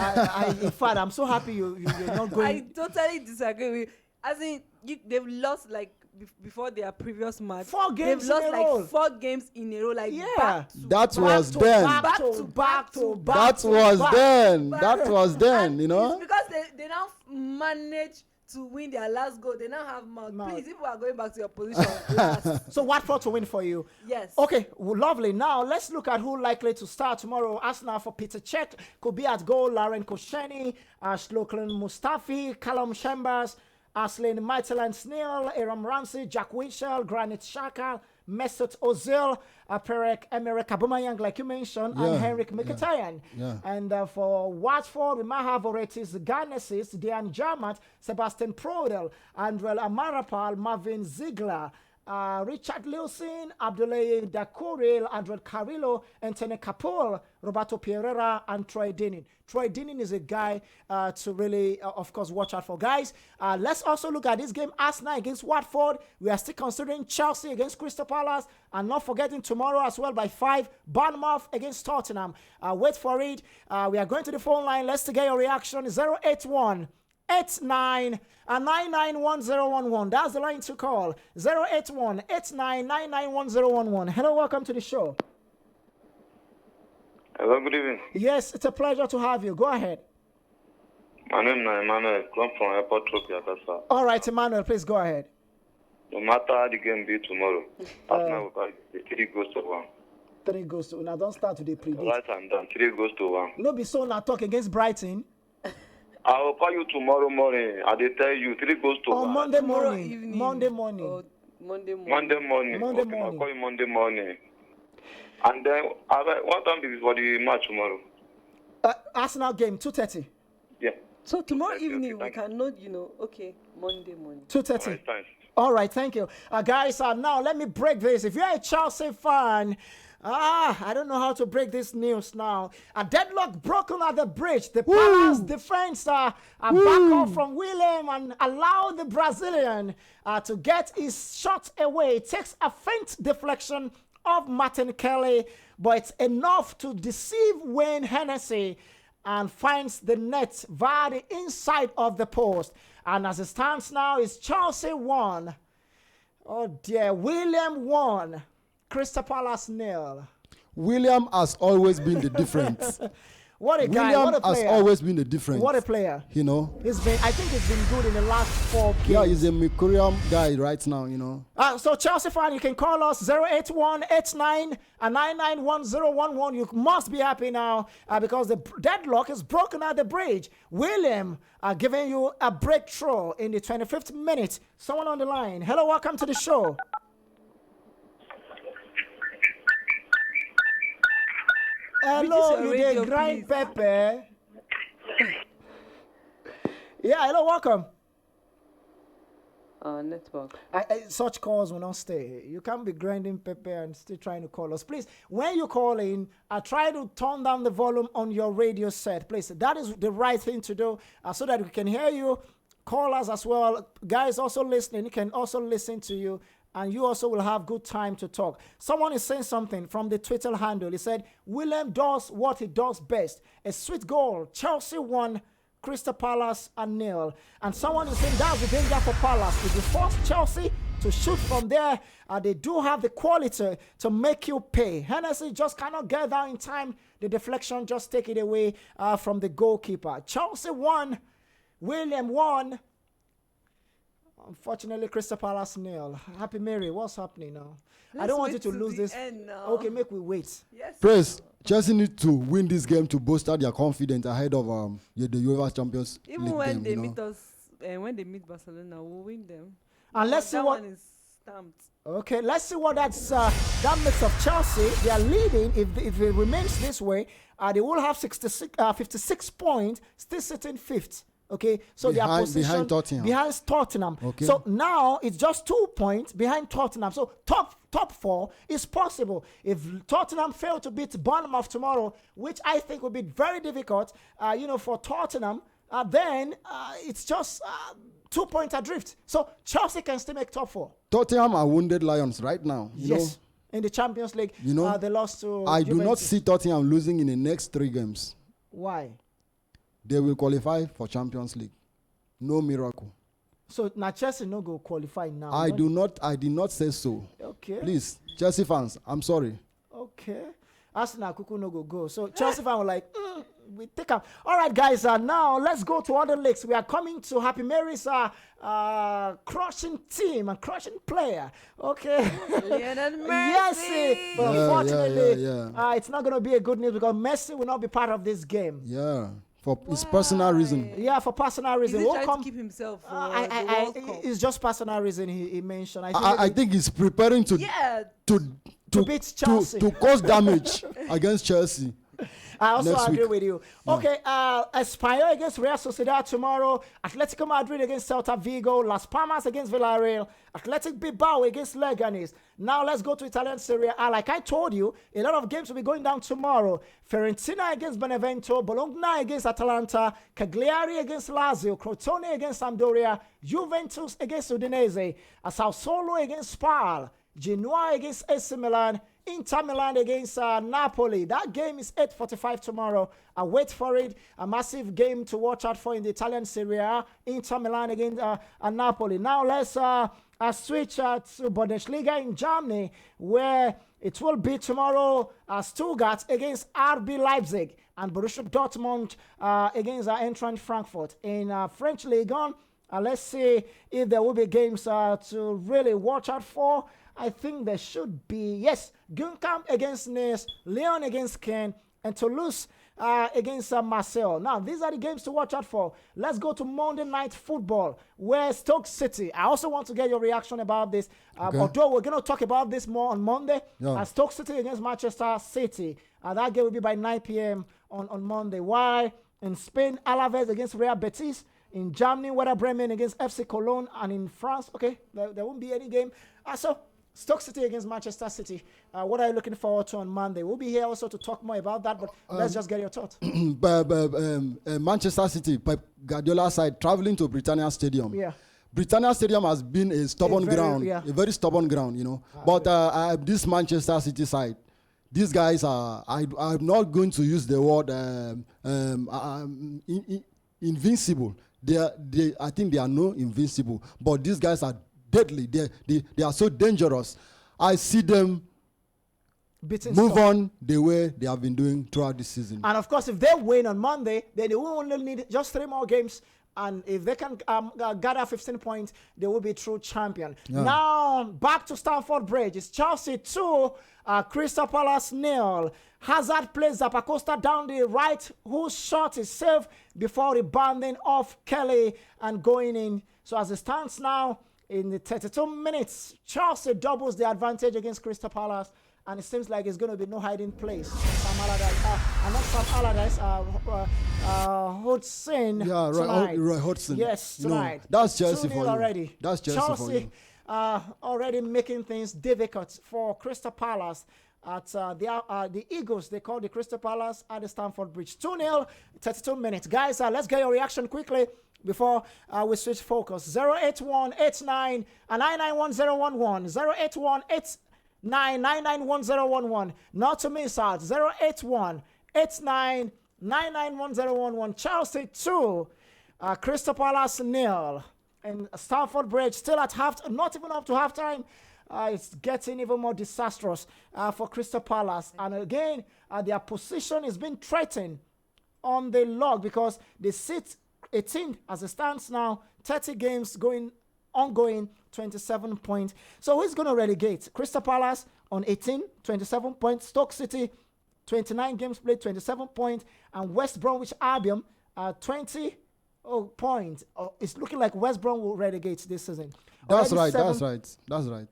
In fact, I'm so happy you're not going. I totally disagree with. As in, they've lost like before their previous match. 4 games. They've lost in a row. like 4 games in a row. Like That was then. Back to back. That was then. That was then. You know. It's because they now manage to win their last goal. They now have mouth. Please, if we are going back to your position. So Watford to win for you. Yes. Okay, lovely. Now let's look at who likely to start tomorrow. Arsenal for Peter Cech could be at goal. Lauren Koscielny, Shlokan Mustafi, Callum Chambers, Aslin Maitland-Snell, Aaron Ramsey, Jack Winchell, Granit Xhaka, Mesut Ozil, Emerick Aubameyang, like you mentioned, and Henrik Mkhitaryan. Yeah. And for Watford, we might have Oretis Garnesis, Dejan Jarmat, Sebastian Prodel, Andrel Amarapal, Marvin Ziegler, Richard Lewson, Abdoulaye Dakouril, Andrel Carrillo, Anthony Kapoor, Roberto Pereira, and Troy Deeney. Troy Deeney is a guy to really, of course, watch out for. Guys, let's also look at this game, Arsenal against Watford. We are still considering Chelsea against Crystal Palace, and not forgetting tomorrow as well by 5, Bournemouth against Tottenham. Wait for it. We are going to the phone line. Let's get your reaction. 081 89 991011. That's the line to call. 081 89 991011. Hello, welcome to the show. Hello, good evening. Yes, it's a pleasure to have you. Go ahead. My name is Emmanuel. I'm from Airport Trophy. All right, Emmanuel, please go ahead. No matter how the game be tomorrow, Arsenal will buy the 3 goes to 1. 3 goes to. Now don't start with the predict. Right and down, 3 goes to 1. No be so now talk against Brighton. I will call you tomorrow morning. I will tell you 3 goes to 1. Monday Tomorrow morning. evening. Monday morning. Or Monday morning. Monday morning. Monday Okay, morning. I'll call you Monday morning. And then, what time is for the match tomorrow? Arsenal game, 2:30. Yeah. So tomorrow Okay, evening we thank you. cannot, okay, Monday morning. 2:30. Right, thanks. All right, thank you. Guys, now let me break this. If you're a Chelsea fan, I don't know how to break this news now. A deadlock broken at the bridge. The Palace defense are back off from William and allow the Brazilian to get his shot away. It takes a faint deflection of Martin Kelly, but it's enough to deceive Wayne Hennessy and finds the net via the inside of the post. And as it stands now, it's Chelsea 1. Oh dear, William 1. Crystal Palace 0. William has always been the difference. What a guy, William what a player. has always been the difference. What a player. You know? I think he's been good in the last 4 games. Yeah, he's a Mercurium guy right now, you know. So Chelsea fan, you can call us 081-89-991011. You must be happy now because the deadlock is broken at the bridge. William giving you a breakthrough in the 25th minute. Someone on the line. Hello, welcome to the show. Hello, you radio, dey grind please. pepper. Yeah, hello, welcome. Network. Such calls will not stay. You can't be grinding pepper and still trying to call us. Please, when you call in, try to turn down the volume on your radio set. Please, that is the right thing to do so that we can hear you. Call us as well. Guys also listening can also listen to you. And you also will have good time to talk. Someone is saying something from the Twitter handle. He said, William does what he does best. A sweet goal. Chelsea 1, Crystal Palace 0. And someone is saying that's the danger for Palace. If you force Chelsea to shoot from there, they do have the quality to make you pay. Hennessy just cannot get down in time. The deflection just take it away from the goalkeeper. Chelsea 1, William 1. Unfortunately, Crystal Palace 0. Happy Mary, what's happening now? I don't want you to lose this. Okay, make we wait. Yes. Praise. Chelsea need to win this game to bolster their confidence ahead of the UEFA Champions Even League when game, they meet us, when they meet Barcelona, we'll win them. And let's see that what. one is stamped. Okay, let's see what that makes of Chelsea. They are leading. If it remains this way, they will have 56 points, still sitting 5th. Okay, so their position behind Tottenham. Okay. So now it's just 2 points behind Tottenham. So top 4 is possible. If Tottenham fail to beat Bournemouth tomorrow, which I think will be very difficult, for Tottenham then it's just 2 points adrift. So Chelsea can still make top 4. Tottenham are wounded lions right now. You know, in the Champions League, they lost to I Juventus. do not see Tottenham losing in the next 3 games. Why? They will qualify for Champions League. No miracle. So now Chelsea no go qualify now. I did not say so. Okay. Please, Chelsea fans, I'm sorry. Okay. Arsenal Kuku no go. So Chelsea fans were like, we take up. All right, guys. Now let's go to other leagues. We are coming to Happy Mary's crushing team and crushing player. Okay. Lionel Messi. Yes, but unfortunately, yeah. it's not going to be a good news because Messi will not be part of this game. Yeah. For his personal reason. Yeah, for personal reason. Is he trying to keep himself for the World Cup? It's just personal reason he mentioned. I think he's preparing to beat Chelsea. to cause damage against Chelsea. I also agree with you. Okay, Espanyol against Real Sociedad tomorrow. Atletico Madrid against Celta Vigo. Las Palmas against Villarreal. Athletic Bilbao against Leganes. Now let's go to Italian Serie A. Like I told you, a lot of games will be going down tomorrow. Fiorentina against Benevento. Bologna against Atalanta. Cagliari against Lazio. Crotone against Sampdoria. Juventus against Udinese. Sassuolo against Spal. Genoa against AC Milan. Inter Milan against Napoli. That game is 8:45 tomorrow. Wait for it. A massive game to watch out for in the Italian Serie A. Inter Milan against Napoli. Now let's switch to Bundesliga in Germany, where it will be tomorrow Stuttgart against RB Leipzig and Borussia Dortmund against Eintracht Frankfurt. In French Ligue 1, let's see if there will be games to really watch out for. I think there should be, yes, Guingamp against Nice, Lyon against Caen, and Toulouse against Marseille. Now, these are the games to watch out for. Let's go to Monday Night Football, where Stoke City. I also want to get your reaction about this. Although we're going to talk about this more on Monday. Stoke City against Manchester City. That game will be by 9 p.m. on Monday. Why? In Spain, Alaves against Real Betis. In Germany, Werder Bremen against FC Cologne. And in France, okay, there won't be any game. So, Stoke City against Manchester City. What are you looking forward to on Monday? We'll be here also to talk more about that, but let's just get your thoughts. Manchester City, Pep Guardiola side, traveling to Britannia Stadium. Yeah. Britannia Stadium has been a stubborn ground, a very stubborn ground, you know. But this Manchester City side, these guys are, I'm not going to use the word invincible. I think they are no invincible, but these guys are deadly. They are so dangerous. I see them move on the way they have been doing throughout this season. And of course, if they win on Monday, then they will only need just 3 more games. And if they can gather 15 points, they will be true champion. Now, back to Stamford Bridge. It's Chelsea 2, Crystal Palace 0. Hazard plays Zappacosta down the right, whose shot is saved before rebounding off Kelly and going in. So as it stands now, in the 32 minutes, Chelsea doubles the advantage against Crystal Palace, and it seems like it's going to be no hiding place. Sam Allardyce, Hudson. Yeah, right, Hudson. Yes, tonight. No, that's Chelsea for you. Already. That's Chelsea for you. Already making things difficult for Crystal Palace. At the Eagles, they call the Crystal Palace at the Stamford Bridge. 2-0, 32 minutes. Guys, let's get your reaction quickly before we switch focus. 08189 991011. 08189991011. Not to miss out. 08189 991011. Chelsea 2, Crystal Palace 0. And Stamford Bridge still at not even up to halftime. It's getting even more disastrous for Crystal Palace. And again, their position is being threatened on the log because they sit 18 as it stands now, 30 games ongoing, 27 points. So who's going to relegate? Crystal Palace on 18, 27 points. Stoke City, 29 games played, 27 points. And West Bromwich Albion, 20 points. It's looking like West Brom will relegate this season. That's right.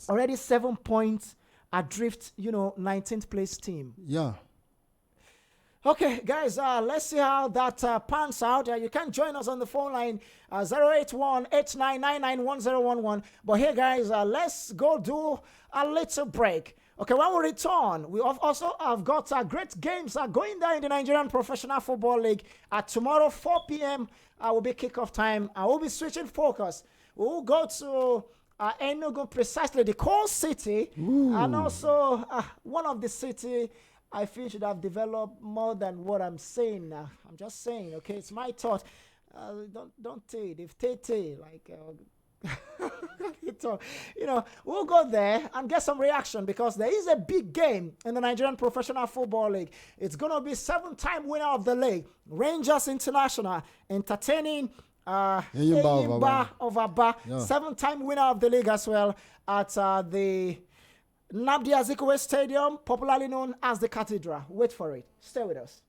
Already 7 points adrift, 19th place team. Yeah. Okay, guys, let's see how that pans out. You can join us on the phone line, 081-8999-1011. But here, guys, let's go do a little break. Okay, when we return, we also have got great games going there in the Nigerian Professional Football League. Tomorrow, 4 p.m. Will be kickoff time. I will be switching focus. We will go to Enugu, precisely the core city, and also one of the city I feel should have developed more than what I'm saying now. I'm just saying, okay, it's my thought. Don't take it. If take like. We'll go there and get some reaction because there is a big game in the Nigerian Professional Football League. It's going to be 7-time winner of the league, Rangers International, entertaining Enyimba of Aba, 7-time winner of the league as well at the Nnamdi Azikiwe Stadium, popularly known as the Cathedral. Wait for it. Stay with us.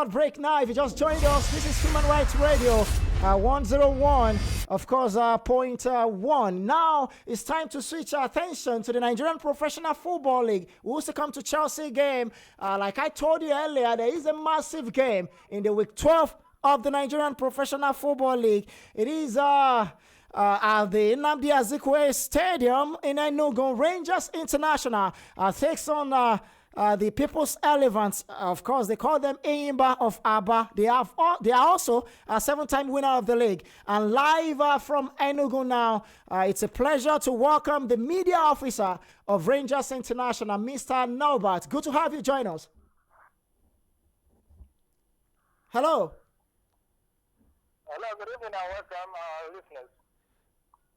Break now. If you just joined us, this is Human Rights Radio 101, of course, point 1. Now it's time to switch our attention to the Nigerian Professional Football League. We also come to Chelsea game. Like I told you earlier, there is a massive game in the week 12 of the Nigerian Professional Football League. It is at the Nnamdi Azikiwe Stadium in Enugu. Rangers International takes on the People's Elephants. Of course, they call them Enyimba of Aba. They are also a 7-time winner of the league. And live from Enugu now, it's a pleasure to welcome the media officer of Rangers International, Mr. Norbert. Good to have you join us. Hello. Hello, good evening and welcome our listeners.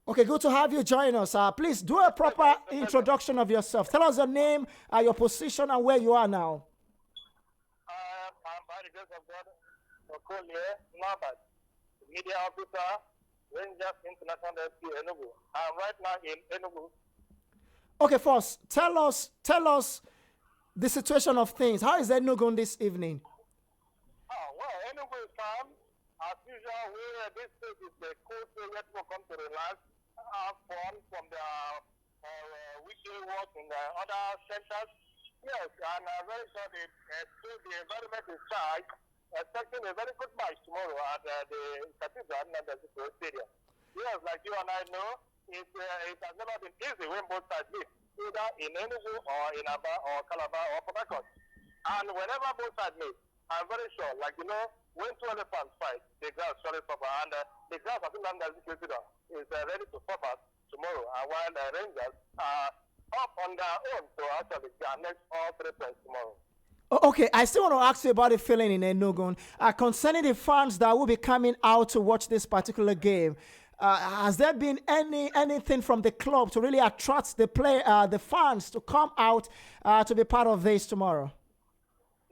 Okay, good to have you join us. Please do a proper introduction of yourself. Tell us your name, your position, and where you are now. I'm by the grace of God, Okolie Norbert, media officer, Rangers International FC Enugu. I'm right now in Enugu. Okay, first, tell us the situation of things. How is Enugu this evening? Well, Enugu is calm. As usual, this place is the coast where people come to relax, have fun from the weekly work in the other centers. Yes, and I'm very sure the environment is charged, expecting a very good match tomorrow at the Cathedral and the Stadium. Yes, like you and I know, it has never been easy when both sides meet, either in Enugu or in Aba or Calabar or Port Harcourt. And whenever both sides meet, I'm very sure, like you know, when 2 elephants fight, the grass surely suffer, and the grass I think is ready to suffer tomorrow, while the Rangers are up on their own to actually next all 3 points tomorrow. Okay, I still want to ask you about the feeling in Enugu. Concerning the fans that will be coming out to watch this particular game, has there been anything from the club to really attract the fans to come out to be part of this tomorrow?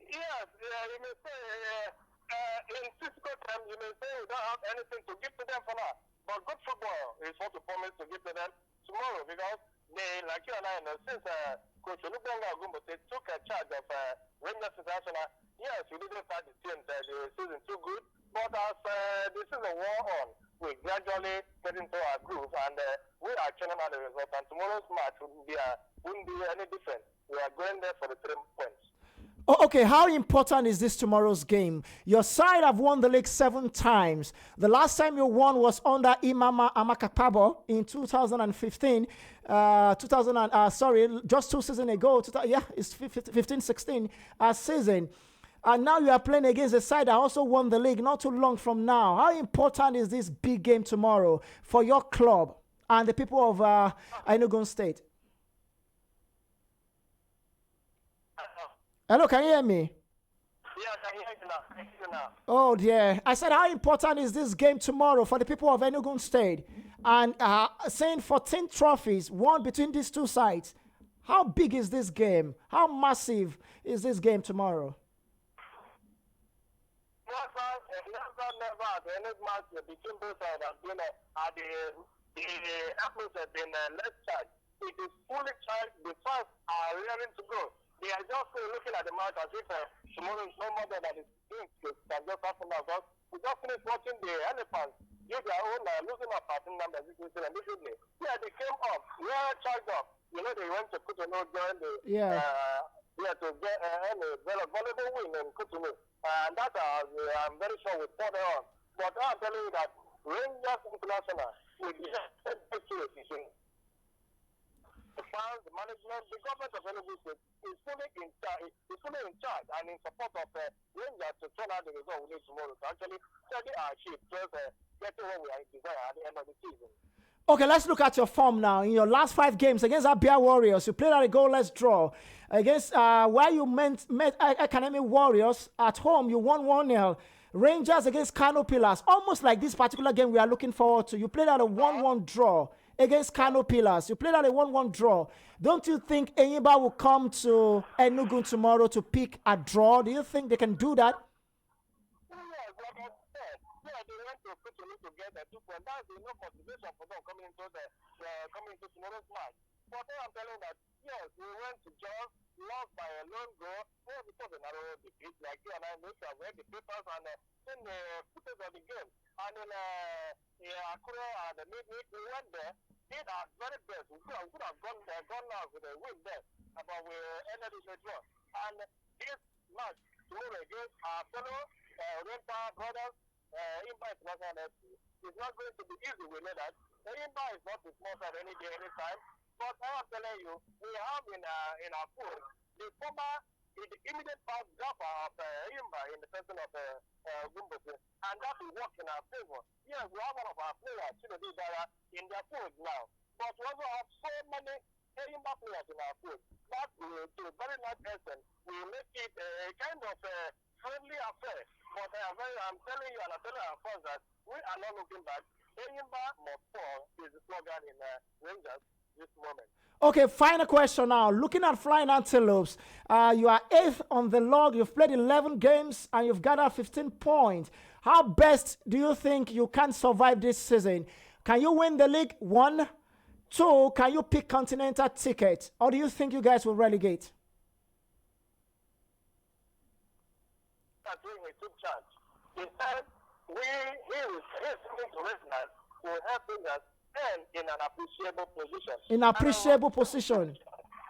Yes, you may say, in physical terms, you may say we don't have anything to give to them for now. But good football is what we promise to give to them tomorrow, because they, like you and I know, since Coach Olugbonga Ogumbote took charge of Rangers International, yes, we didn't start the season too good, but as the season wore on, we gradually get into our groove, and we are churning out the result, and tomorrow's match wouldn't be any different. We are going there for the 3 points. Oh, okay, how important is this tomorrow's game? Your side have won the league 7 times. The last time you won was under Imama Amakapabo in 2015. Just 2 seasons ago. It's 15-16 season. And now you are playing against a side that also won the league not too long from now. How important is this big game tomorrow for your club and the people of Enugu State? Hello, can you hear me? Yeah, I can hear you now. Oh, dear. I said, how important is this game tomorrow for the people of Enugu State? And saying 14 trophies won between these two sides. How big is this game? How massive is this game tomorrow? Never, the end match between both sides has been the atmosphere has been less charged. It is fully charged. The fans are raring to go. They are just looking at the match as if tomorrow is no more than it can just happen now. Because we just finished watching the elephants give their own losing up partner numbers this evening. Yeah, they came up, charged up. You know, they went to Cotonou during the to get a valuable win in Cotonou. And that I'm very sure will further on. But I'm telling you that Rangers International will be the fans, the management, the government of Enugu State is fully in charge and in support of Rangers to turn out the result we need tomorrow to actually steady our ship towards getting what we are desiring at the end of the season. Okay, let's look at your form now. In your last 5 games against Abia Warriors, you played at a goalless draw. Against where you met Academy Warriors at home, you won 1-0. Rangers against Kano Pillars, almost like this particular game we are looking forward to. You played at a 1-1 draw against Kano Pillars. You played at a 1-1 draw. Don't you think Enyimba will come to Enugu tomorrow to pick a draw? Do you think they can do that? Yes, like I said, they went to Cotonou to get a 2 point. That's enough motivation for them coming into tomorrow's match. But then I'm telling that, yes, we went to Jos, lost by a lone goal. Well, it was a narrow defeat. Like you and I know, I've read the papers and seen the footage of the game. And in Akure and the midweek, we went there, did our very best. We could have gone out with a win there, but we ended it with draw. And this match tomorrow against our fellow Renta brothers, Imba International FC, is not going to be easy. We know that. Imba is not the small side any day, any time. But I am telling you, we have in our pool the immediate past gaffer of Imba in the person of Gumbosi, and that will work in our favor. Yes, we have one of our players, in their pools now, but we also have so many Imba players in our pool. That will, to a very large extent, will make it a kind of friendly affair. But I'm telling you, and I'm telling our friends that we are not looking back. Imba must fall is the slogan in Rangers this moment. Okay, final question now. Looking at Flying Antelopes, you are 8th on the log. You've played 11 games and you've gathered 15 points. How best do you think you can survive this season? Can you win the league? 1, 2, can you pick continental ticket? Or do you think you guys will relegate? I think we took charge. He said he's coming to Rangers will help us and in an appreciable position. In appreciable position.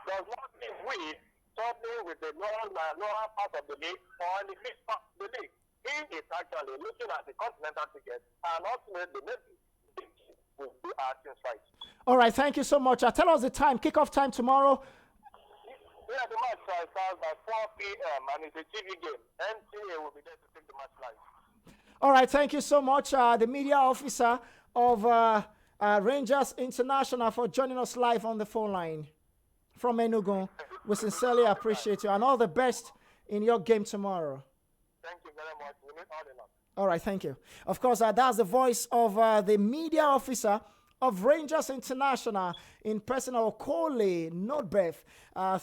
Does not mean we struggling with the lower part of the league or the mid part of the league. He is actually looking at the continental ticket and ultimately maybe will do our things right. All right, thank you so much. Tell us the time, kickoff time tomorrow. Yeah, the match starts by 4 p.m. and it's a TV game. NTA will be there to take the match live. All right, thank you so much, the media officer of Rangers International, for joining us live on the phone line from Enugu. We sincerely appreciate you and all the best in your game tomorrow. Thank you very much. We need all the luck. All right, thank you. Of course, that's the voice of the media officer of Rangers International in person of Okole Notbeth,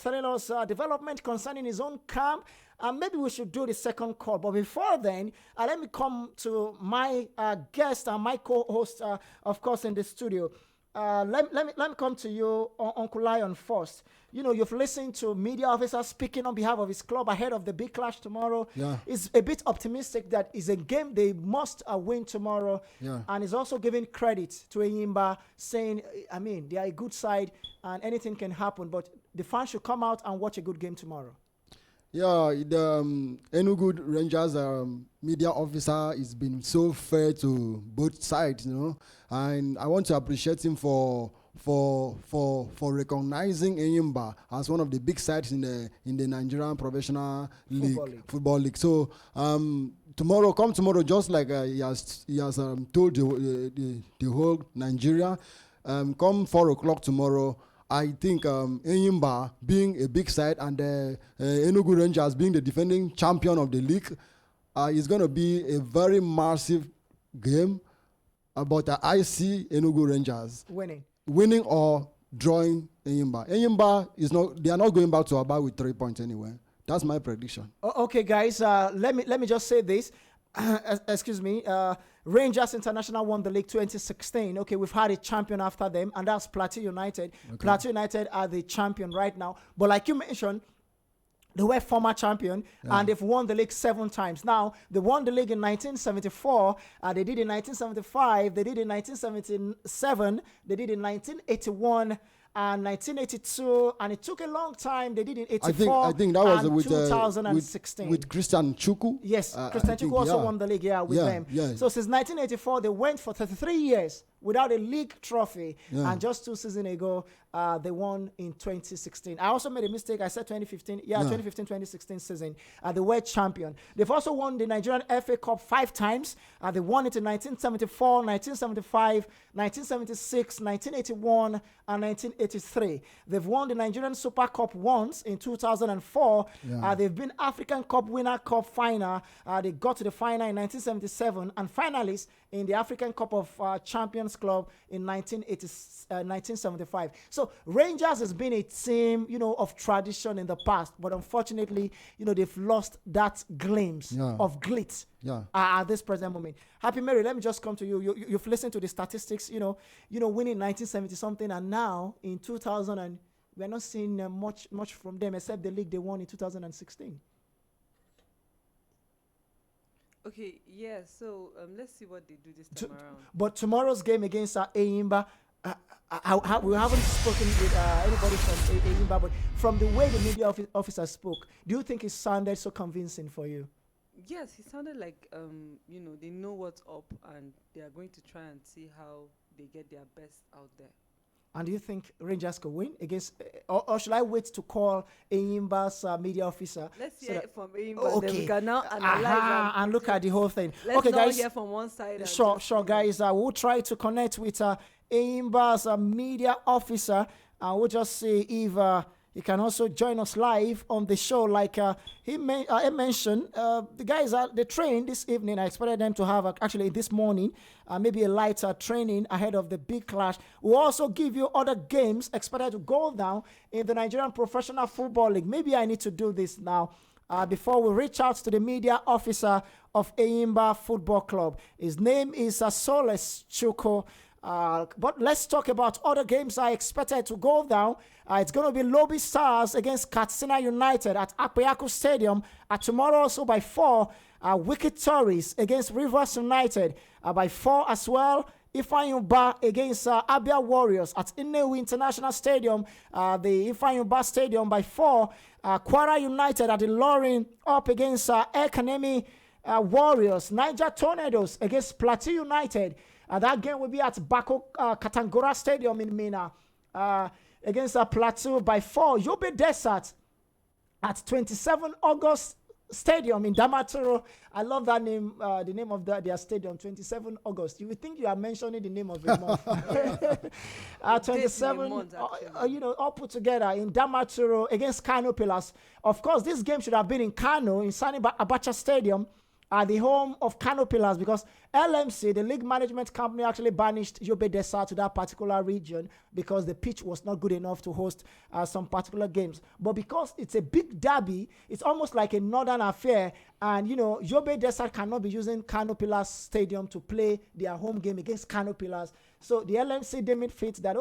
telling us development concerning his own camp. Maybe we should do the second call. But before then, let me come to my guest and my co-host, of course, in the studio. Let me come to you, Uncle Lion, first. You know, you've listened to media officers speaking on behalf of his club ahead of the big clash tomorrow. Yeah. He's a bit optimistic that it's a game they must win tomorrow. Yeah. And he's also giving credit to Enyimba, saying, I mean, they are a good side and anything can happen. But the fans should come out and watch a good game tomorrow. Yeah, the Enugu Rangers media officer has been so fair to both sides, you know, and I want to appreciate him for recognizing Enyimba as one of the big sides in the Nigerian professional football league. So come tomorrow, just like he has told the whole Nigeria, come 4 o'clock tomorrow. I think Enyimba being a big side and Enugu Rangers being the defending champion of the league is going to be a very massive game. But I see Enugu Rangers winning or drawing Enyimba. Enyimba they are not going back to Aba with 3 points anyway. That's my prediction. Okay, guys, let me just say this. Excuse me. Rangers International won the league 2016. Okay, we've had a champion after them, and that's Plateau United. Okay. Plateau United are the champion right now. But like you mentioned, they were former champion, and they've won the league 7 times. Now, they won the league in 1974. They did in 1975. They did in 1977. They did in 1981. And 1982, and it took a long time. They did in 84. I think that was and with 2016 with Christian Chuku. Yes, Christian Chuku also won the league. With them. Yeah. So since 1984, they went for 33 years without a league trophy, and just 2 seasons ago, they won in 2016. I also made a mistake. I said 2015. 2015-2016 season. They were champion. They've also won the Nigerian FA Cup 5 times. They won it in 1974, 1975, 1976, 1981, and 1983. They've won the Nigerian Super Cup once in 2004. They've been African Cup winner cup final. They got to the final in 1977, and finalists in the African Cup of Champions Club in 1975. So Rangers has been a team, of tradition in the past, but unfortunately, they've lost that glimpse of glitz at this present moment. Happy Mary, let me just come to you. You've listened to the statistics, winning 1970 something, and now in 2000, and we're not seeing much from them except the league they won in 2016. Okay, yeah, so let's see what they do this time around. But tomorrow's game against Eyimba, we haven't spoken with anybody from Eyimba, but from the way the media officer spoke, do you think it sounded so convincing for you? Yes, it sounded like, they know what's up and they are going to try and see how they get their best out there. And do you think Rangers could win against, or should I wait to call Eyimba's media officer? Let's hear it from Eyimba, then we can now analyze and look at the whole thing. Let's okay, not guys. hear from one side. Sure, guys. We'll try to connect with Eyimba's media officer, and we'll just see if he can also join us live on the show. Like he mentioned, the guys they trained this evening. I expected them to have actually this morning, maybe a lighter training ahead of the big clash. We'll also give you other games expected to go down in the Nigerian Professional Football League. Maybe I need to do this now before we reach out to the media officer of Eyimba Football Club. His name is Soles Chuko. But let's talk about other games I expected to go down. It's going to be Lobby Stars against Katsina United at Akpeyaku Stadium tomorrow also by 4. Wicked Tories against Rivers United by 4 as well. Ifeanyi against Abia Warriors at Inewi International Stadium, the Ifeanyi Stadium by 4. Kwara United at the Lorin up against Ekanemi Warriors. Niger Tornadoes against Plateau United. That game will be at Bako Katangora Stadium in Mina against Plateau by 4. Yobe Desert at 27 August Stadium in Damaturu. I love that name, the name of their stadium, 27 August. You would think you are mentioning the name of a month. 27, all put together in Damaturu against Kano Pillars. Of course, this game should have been in Kano, in Sani Abacha Stadium, the home of Kano Pillars, because LMC, the league management company, actually banished Yobe Desa to that particular region because the pitch was not good enough to host some particular games. But because it's a big derby, it's almost like a northern affair. And, Yobe Desa cannot be using Kano Pillars Stadium to play their home game against Kano Pillars. So the LMC deemed it fit that,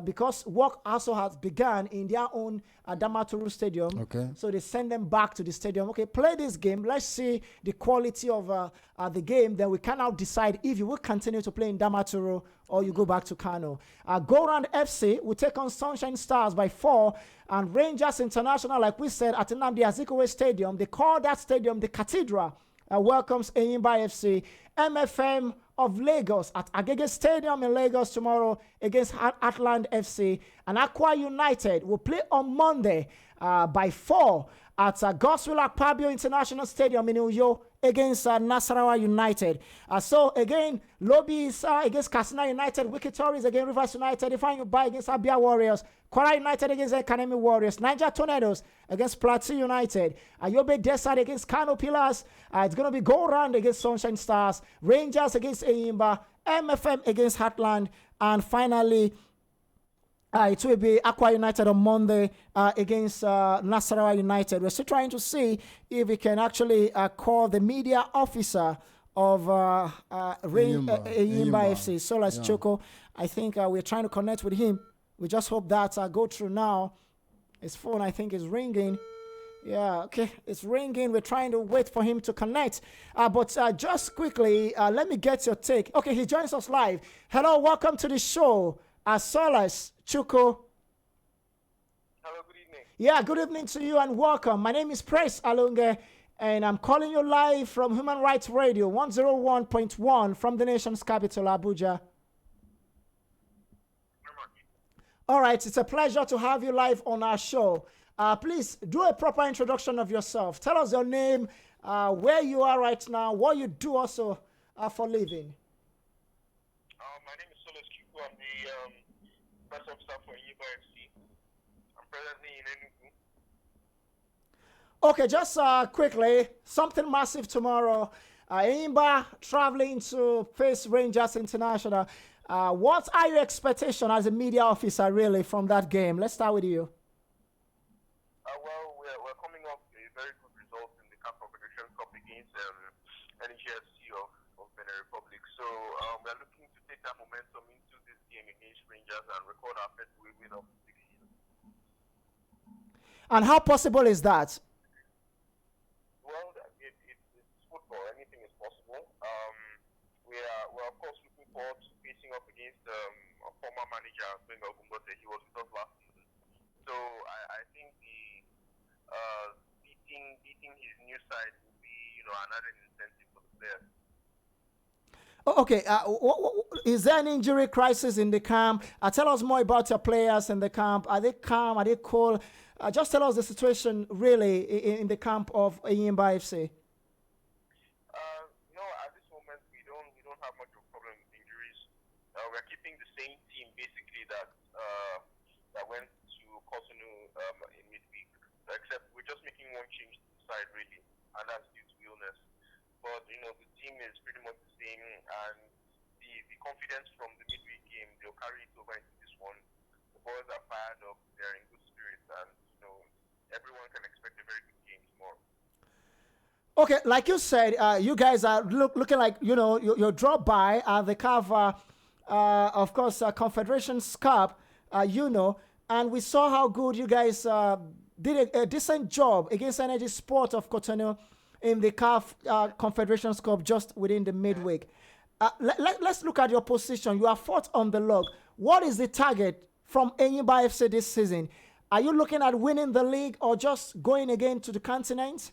because work also has begun in their own Damaturu Stadium. Okay. So they send them back to the stadium. Okay, play this game. Let's see the quality of the game. Then we can now decide if you will continue to play in Damaturu or you go back to Kano. Go-Round FC will take on Sunshine Stars by 4. And Rangers International, like we said, at Nnamdi Azikiwe Stadium, they call that stadium the Cathedral, welcomes Eyimba FC. MFM of Lagos at Agege Stadium in Lagos tomorrow against Atland FC. And Aqua United will play on Monday by 4 at Goswell Akpabio International Stadium in Uyo against Nasarawa United. So again, Lobby is against Katsina United, Wicked Tories against Rivers United, Ifeanyi against Abia Warriors, Kwara United against Ekanemi Warriors, Niger Tornadoes against Plateau United, Yobe Desert against Kano Pillars. It's going to be Go Round against Sunshine Stars, Rangers against Eyimba, MFM against Heartland, and finally, it will be Aqua United on Monday against Nasarawa United. We're still trying to see if we can actually call the media officer of Eyimba FC, Solas Choko. I think we're trying to connect with him. We just hope that go through now. His phone, I think, is ringing. Yeah, okay, it's ringing. We're trying to wait for him to connect. But just quickly, let me get your take. Okay, he joins us live. Hello, welcome to the show. Solas Chuko. Hello, good evening. Yeah, good evening to you and welcome. My name is Praise Alunge, and I'm calling you live from Human Rights Radio 101.1 from the nation's capital, Abuja. All right, it's a pleasure to have you live on our show. Please do a proper introduction of yourself. Tell us your name, where you are right now, what you do also for living. My name is Solas Chuko. I'm the press officer for Eyimba FC. I'm presently in Enugu. Okay, just quickly, something massive tomorrow. Imba traveling to face Rangers International. What are your expectations as a media officer, really, from that game? Let's start with you. Well, we're coming off a very good result in the CAF Confederation Cup against NGFC of Benin Republic. So we're looking to take that momentum into this game against Rangers and record our first win of the season. And how possible is that? Well, it's football. Anything is possible. We're of course looking forward to facing up against a former manager, Benga Ogumbote. He was with us last season. So I think beating his new side will be, another incentive for the players. Okay, is there an injury crisis in the camp? Tell us more about your players in the camp. Are they calm? Are they cool? Just tell us the situation really in the camp of Enyimba FC. No, at this moment we don't have much of a problem with injuries. We're keeping the same team basically that went to Cotonou in midweek, except we're just making one change to the side really, and that's due to illness. But the team is pretty much the same, and the confidence from the midweek game, they'll carry it over into this one. The boys are fired up, they're in good spirits, and everyone can expect a very good game tomorrow. Okay, like you said, you guys are looking like your drop by at the cover, of course, Confederations Cup, and we saw how good you guys did a decent job against Energy Sport of Cotonou in the CAF Confederations Cup just within the midweek. Let's look at your position. You are fourth on the log. What is the target from Enyimba FC this season? Are you looking at winning the league or just going again to the continent?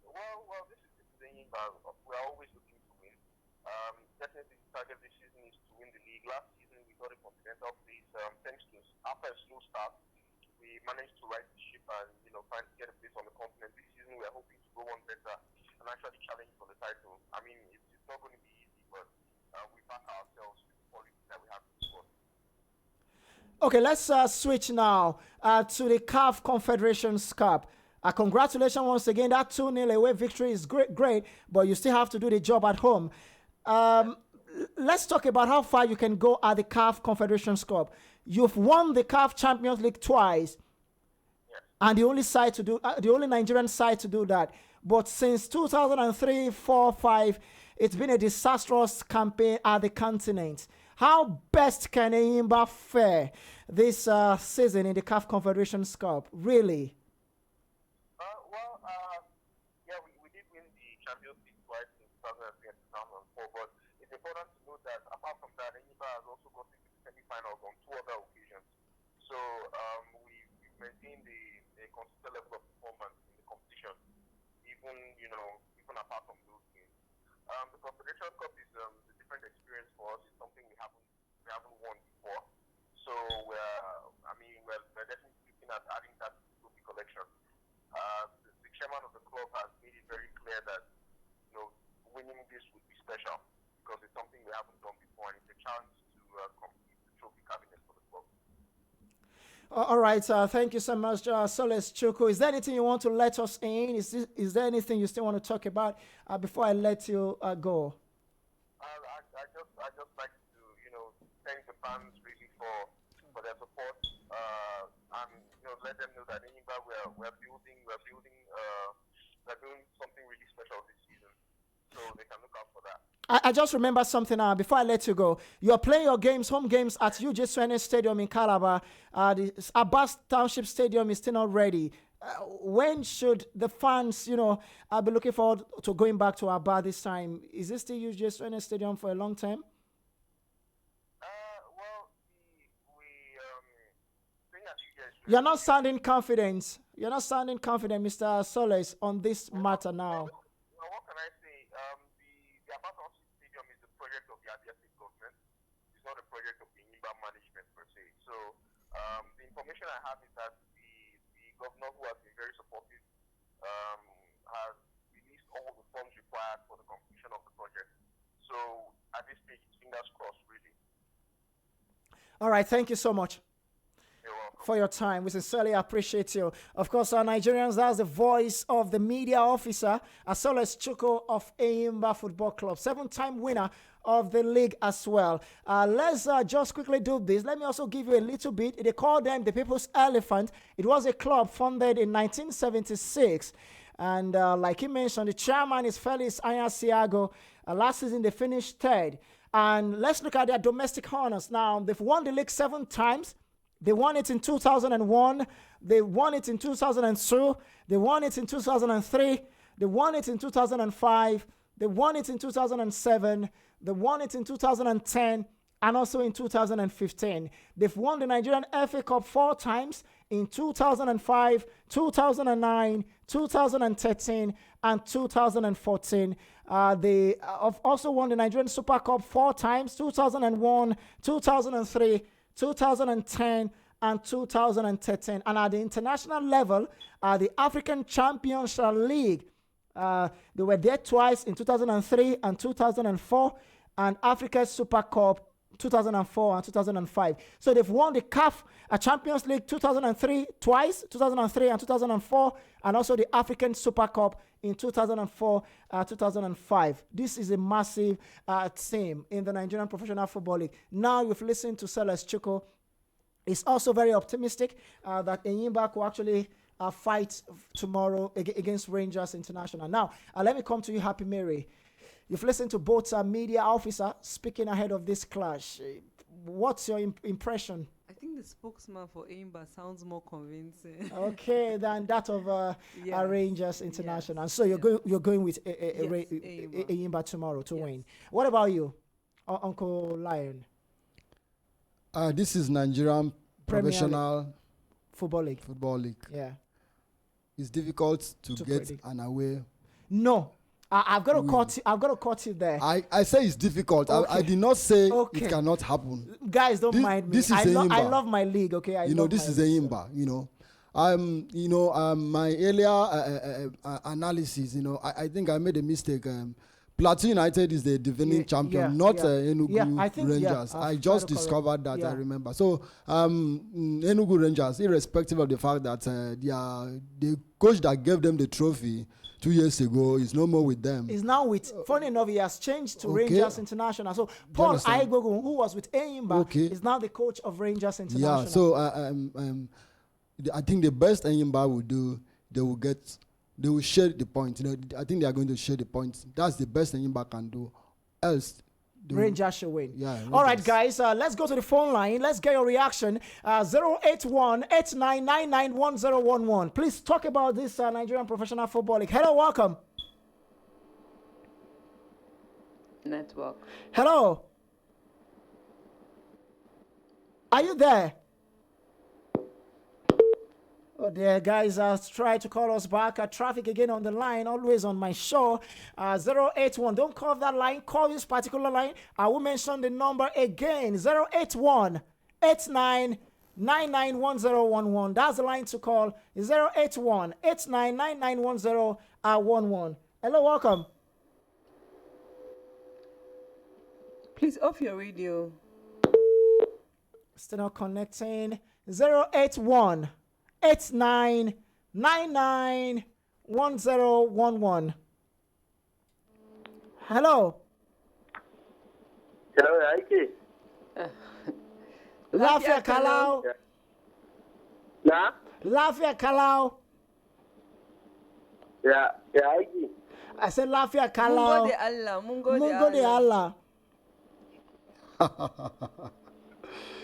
Well, this is Enyimba. We're always looking to win. Definitely the target this season is to win the league. Last season we got a continental place. Thanks to after a slow start, we managed to right the ship and find get a place on the continent. This season we are hoping to go one better and actually challenge for the title. I mean, it's not going to be easy, but we back ourselves with the quality that we have in the squad. Okay, let's switch now to the CAF Confederations Cup. Congratulations once again. That 2-0 away victory is great, but you still have to do the job at home. Let's talk about how far you can go at the CAF Confederations Cup. You've won the CAF Champions League twice, and the only Nigerian side to do that. But since 2003, 4, 5, it's been a disastrous campaign at the continent. How best can Enyimba fare this season in the CAF Confederations Cup? Really? Yeah, we did win the Champions League twice in 2003 and 2004, but it's important to note that apart from that, Enyimba has also got into the semi-finals on 2 other occasions. So we've maintained a consistent level of performance in the competition, even apart from those games. The Confederation Cup is a different experience for us. It's something we haven't won before. So we're definitely looking at adding that to the trophy collection. The chairman of the club has made it very clear that winning this would be special because it's something we haven't done before, and it's a chance to complete the trophy cabinet for the club. All right, thank you so much, Soles Chuku. Is there anything you want to let us in? Is there anything you still want to talk about before I let you go? I just like to thank the fans really for their support and let them know that in Enyimba we're doing something really special this season, so they can look out for that. I just remember something before I let you go. You are playing your home games at UJ Swene Stadium in Calabar. The Abbas Township Stadium is still not ready. When should the fans, be looking forward to going back to Abba this time? Is this still UJ Swene Stadium for a long time? You're not sounding confident. Mr. Soles, on this matter now. Well, what can I say? The Abbas Township Stadium is the project of the Abia State government. It's not a project of the Enyimba management per se. So the information I have is that the governor, who has been very supportive, has released all the funds required for the completion of the project. So at this stage, fingers crossed, really. All right, thank you so much. You're welcome. for your time. We sincerely appreciate you. Of course, our Nigerians, that's the voice of the media officer, Asoles Chuko of Eyimba Football Club, 7-time winner of the league as well. Let's just quickly do this. Let me also give you a little bit. They call them the People's Elephant. It was a club founded in 1976. And like he mentioned, the chairman is Felix Ayasiago. Last season, they finished third. And let's look at their domestic honors. Now, they've won the league 7 times. They won it in 2001. They won it in 2002. They won it in 2003. They won it in 2005. They won it in 2007. They won it in 2010 and also in 2015. They've won the Nigerian FA Cup 4 times in 2005, 2009, 2013, and 2014. They have also won the Nigerian Super Cup 4 times, 2001, 2003, 2010, and 2013. And at the international level, the African Champions League, they were there twice in 2003 and 2004, and Africa's Super Cup 2004 and 2005. So they've won the CAF Champions League 2003 twice, 2003 and 2004, and also the African Super Cup in 2004, 2005. This is a massive team in the Nigerian Professional Football League. Now you've listened to Silas Chuko. He's also very optimistic that Eyimba will actually fight tomorrow against Rangers International. Now, let me come to you, Happy Mary. You've listened to both media officer speaking ahead of this clash. What's your impression? I think the spokesman for Eyimba sounds more convincing. Okay, than that of Rangers International. Yes. So you're going with Eyimba tomorrow to win. What about you, Uncle Lion? This is Nigerian Professional Football League. Yeah. It's difficult to get predict. An away. No. I've got to cut you there. I say it's difficult. Okay. I did not say it cannot happen. Guys, don't mind me. This is Eyimba. I love my league. Okay, this is Eyimba. My earlier analysis. I think I made a mistake. Plateau United is the defending champion, not Enugu Rangers. I just discovered that. I remember. So Enugu Rangers, irrespective of the fact that the coach that gave them the trophy 2 years ago is no more with them. He's now with, funny enough, he has changed to Rangers International. So Paul Aigogo, who was with Eyimba, is now the coach of Rangers International. Yeah, so I think the best Eyimba will do, they will share the point. I think they are going to share the points. That's the best Eyimba can do. Else, Rangers should win. Yeah. Rangers. All right, guys, let's go to the phone line. Let's get your reaction. 081-8999-1011. Please talk about this Nigerian Professional Football League. Hello, welcome. Network. Hello. Are you there? Oh, dear, guys, try to call us back. Traffic again on the line, always on my show. 081. Don't call that line. Call this particular line. I will mention the number again. 081-8999-1011. That's the line to call. 081-8999-1011. Hello, welcome. Please off your radio. Still not connecting. 081 8999-1011. Hello. Hello, Ike. Lafia Kalau. Nah? Lafia Kalau. Yeah, Ike. I said Lafia Kalau. Mungo de Allah.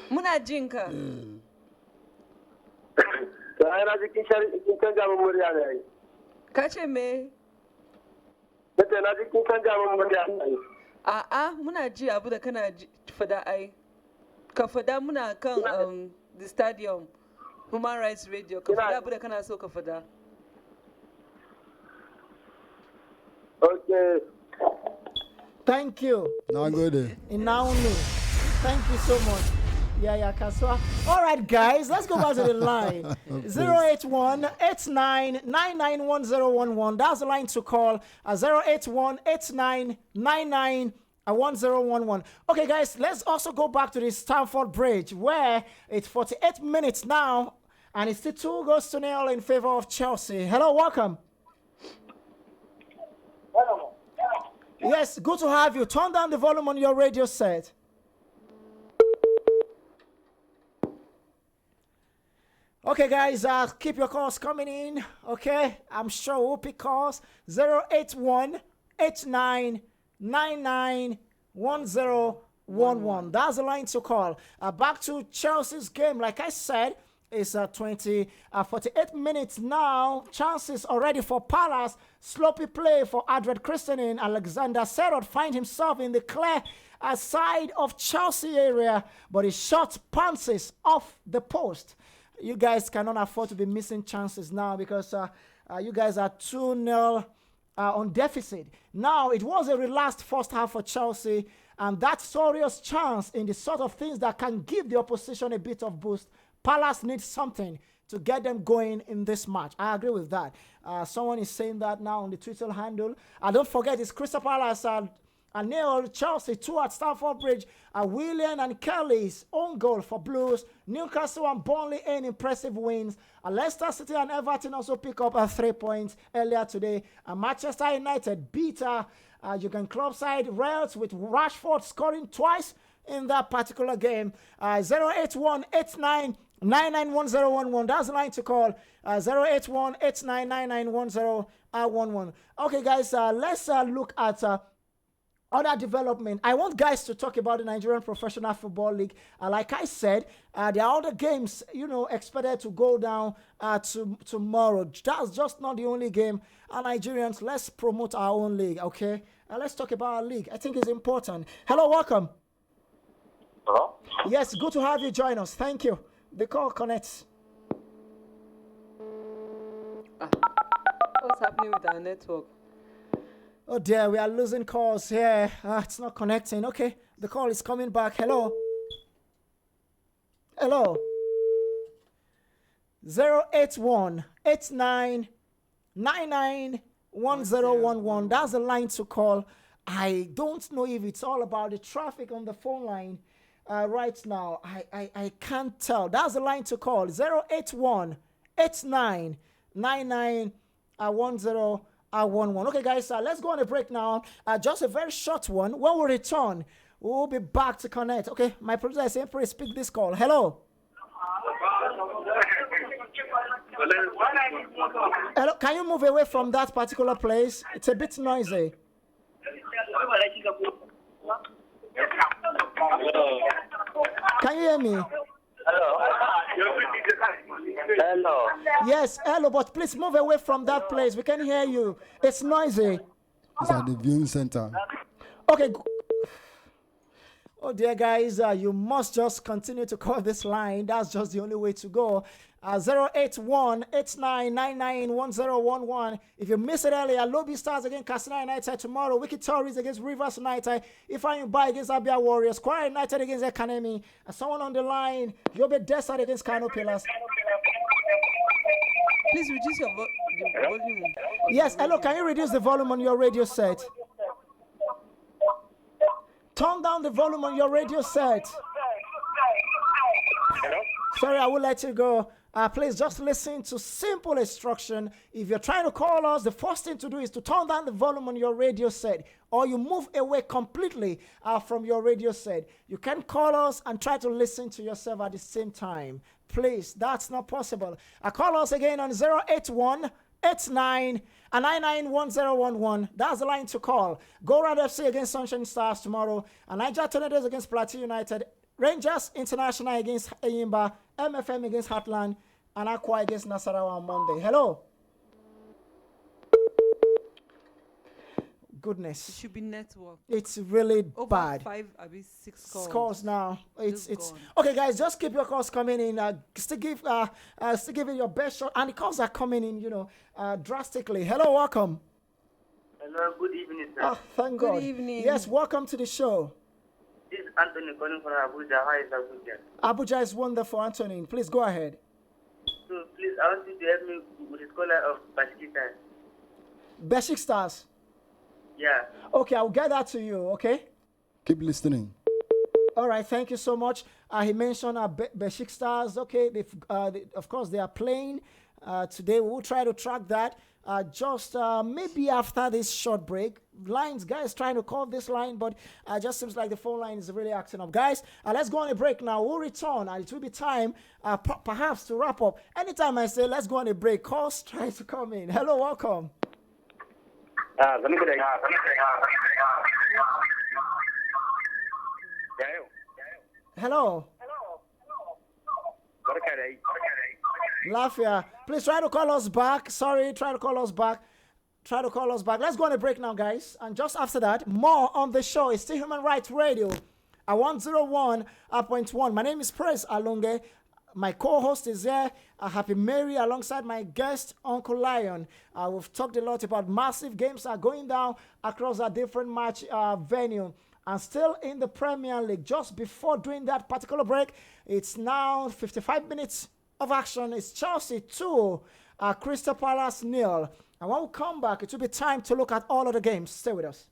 Muna jinka. Kace me? Muna ji abu da kana fada ai. Ka fada muna kan the stadium Human Rights Radio. Ka fada abu da kana so ka fada. Okay. Thank you. Now good. Naomi. Thank you so much. Yeah, Kaswa. All right, guys, let's go back to the line. 081-8999-1011. That's the line to call. 081-8999-1011. 1011. Okay, guys, let's also go back to the Stamford Bridge where it's 48 minutes now and it's still 2-0 in favor of Chelsea. Hello, welcome. Yes, good to have you. Turn down the volume on your radio set. Okay, guys, keep your calls coming in. Okay, I'm sure we'll pick calls. 081-8999-1011. That's the line to call. Back to Chelsea's game. Like I said, it's 48 minutes now. Chances already for Palace. Sloppy play for Adred Christensen. Alexander Serrod find himself in the clear side of Chelsea area, but his shot bounces off the post. You guys cannot afford to be missing chances now because you guys are 2-0 on deficit. Now, it was a relaxed first half for Chelsea, and that serious chance in the sort of things that can give the opposition a bit of boost. Palace needs something to get them going in this match. I agree with that. Someone is saying that now on the Twitter handle. Don't forget, it's Crystal Palace and nailed Chelsea 2 at Stamford Bridge. Willian and Kelly's own goal for Blues. Newcastle and Burnley in impressive wins. Leicester City and Everton also pick up 3 points earlier today. Manchester United beat Jurgen Klopp side Rails with Rashford scoring twice in that particular game. 081-8999-1011. That's the line to call. 081-8999-1011. Okay, guys, let's look at other development. I want guys to talk about the Nigerian Professional Football League. Like I said, there are other games, expected to go down tomorrow. That's just not the only game. Nigerians, let's promote our own league, okay? Let's talk about our league. I think it's important. Hello, welcome. Hello? Yes, good to have you join us. Thank you. The call connects. What's happening with our network? Oh dear, we are losing calls here. It's not connecting. Okay, the call is coming back. Hello. Hello. 081-8999-1011. That's the line to call. I don't know if it's all about the traffic on the phone line right now. I can't tell. That's the line to call. 081-8999-1011. Okay, guys, let's go on a break now. Just a very short one. When we return, we'll be back to connect. Okay, my producer is saying, please pick this call. Hello. Hello. Can you move away from that particular place? It's a bit noisy. Can you hear me? Hello. Yes, hello, but please move away from that place. We can hear you. It's noisy. It's at the viewing center. Okay. Oh, dear guys, you must just continue to call this line. That's just the only way to go. 081-8999-1011. If you missed it earlier, Lobby Stars against Katsina United tomorrow. Wicked Tories against Rivers United. Ifeanyi Uba against Abia Warriors. Kwara United against Ekanemi. Someone on the line. Yobe Desert against Kano Pillars. Please reduce the volume. Yes, hello, can you reduce the volume on your radio set? Turn down the volume on your radio set. Hello? Sorry, I will let you go. Please just listen to simple instruction. If you're trying to call us, the first thing to do is to turn down the volume on your radio set, or you move away completely from your radio set. You can call us and try to listen to yourself at the same time. Please, that's not possible. Call us again on 081-8999-1011. That's the line to call. Go Round FC against Sunshine Stars tomorrow. And Niger Tornadoes against Plateau United. Rangers International against Eyimba. MFM against Heartland. And Aqua against Nasarawa on Monday. Hello. Goodness. It should be network. It's really Over bad. 5, I mean 6 calls. Scores now. It's gone. okay, guys. Just keep your calls coming in. Still give it your best shot. And the calls are coming in, drastically. Hello, welcome. Hello, good evening, sir. Oh, thank God. Good evening. Yes, welcome to the show. This is Anthony calling from Abuja. How is Abuja? Abuja is wonderful, Anthony. Please go ahead. So, please, I want you to help me with the scholar of Bashikita. Basic Stars. Yeah. Okay, I'll get that to you, okay? Keep listening. All right, thank you so much. He mentioned Besiktas. Okay, of course they are playing today. We will try to track that. Just maybe after this short break. Lines, guys, trying to call this line, but just seems like the phone line is really acting up. Guys, let's go on a break now. We'll return. It will be time, perhaps, to wrap up. Anytime I say let's go on a break, calls try to come in. Hello, welcome. Hello. Lafia, please try to call us back. Sorry, try to call us back. Let's go on a break now, guys. And just after that, more on the show. It's still Human Rights Radio at 101.1. My name is Press Alonge. My co-host is there, Happy Mary, alongside my guest, Uncle Lion. We've talked a lot about massive games are going down across a different match venue. And still in the Premier League, just before doing that particular break, it's now 55 minutes of action. It's Chelsea 2, Crystal Palace 0. And when we come back, it will be time to look at all of the games. Stay with us.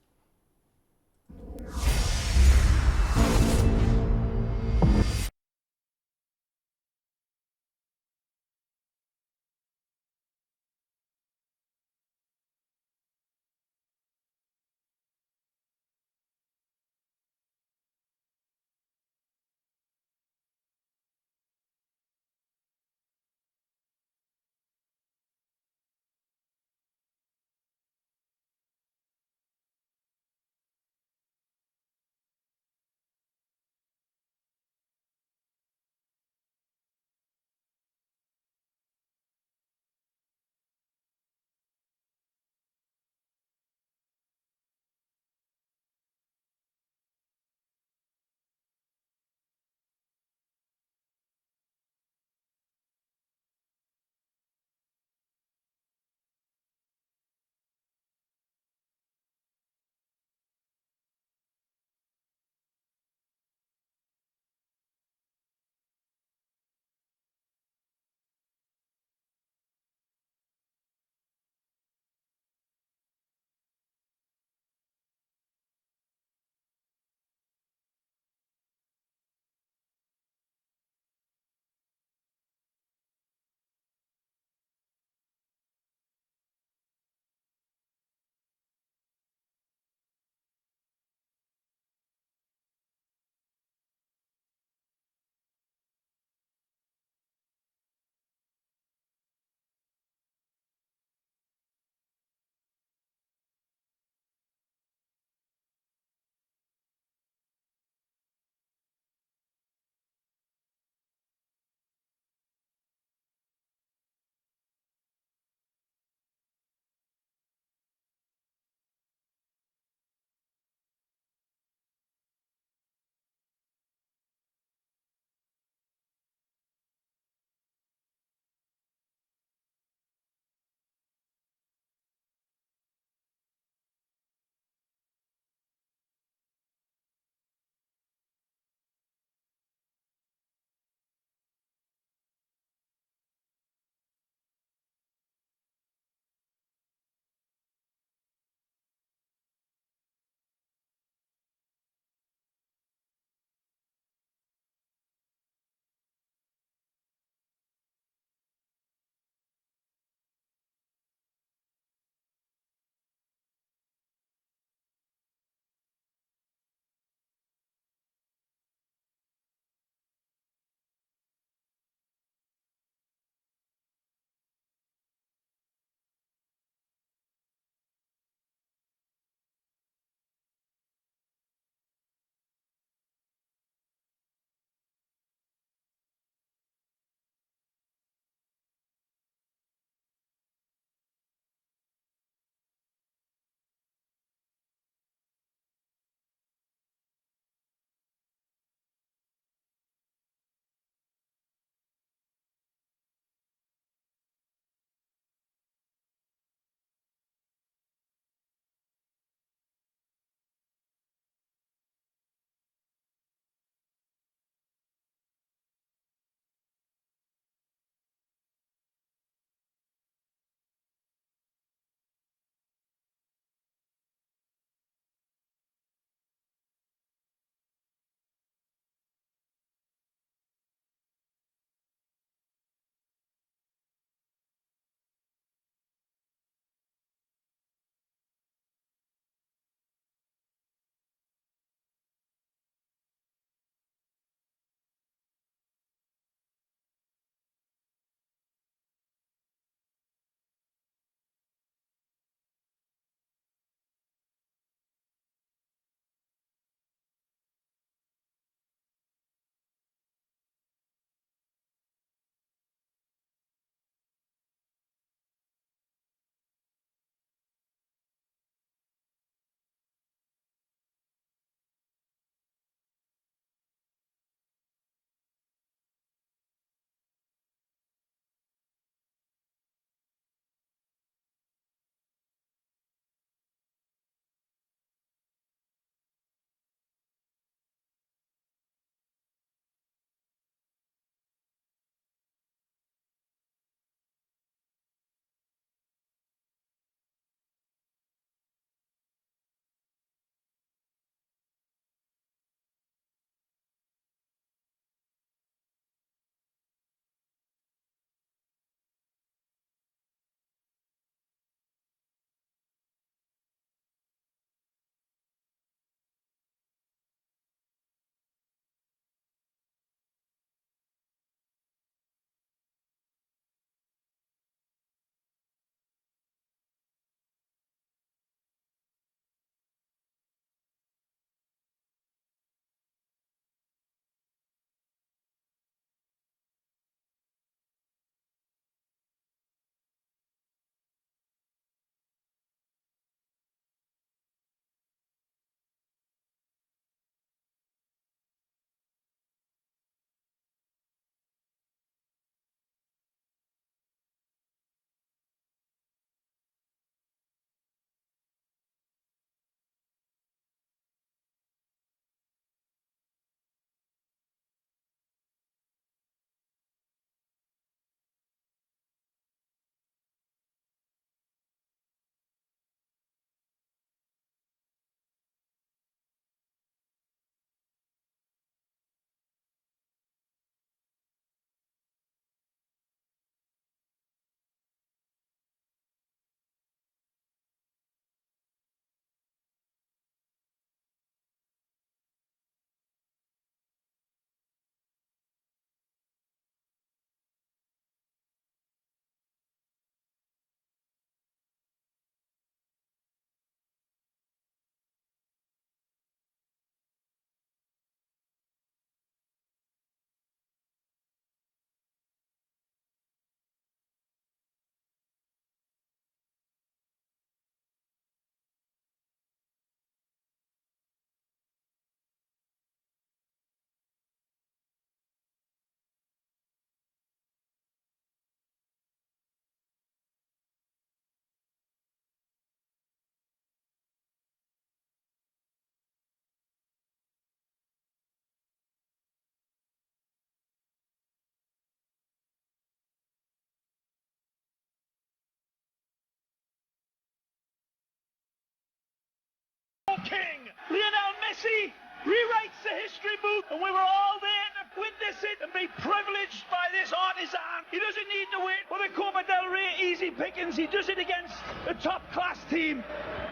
king. Lionel Messi rewrites the history book, and we were all there to witness it and be privileged by this artisan. He doesn't need to wait for the Copa del Rey easy pickings. He does it against a top-class team,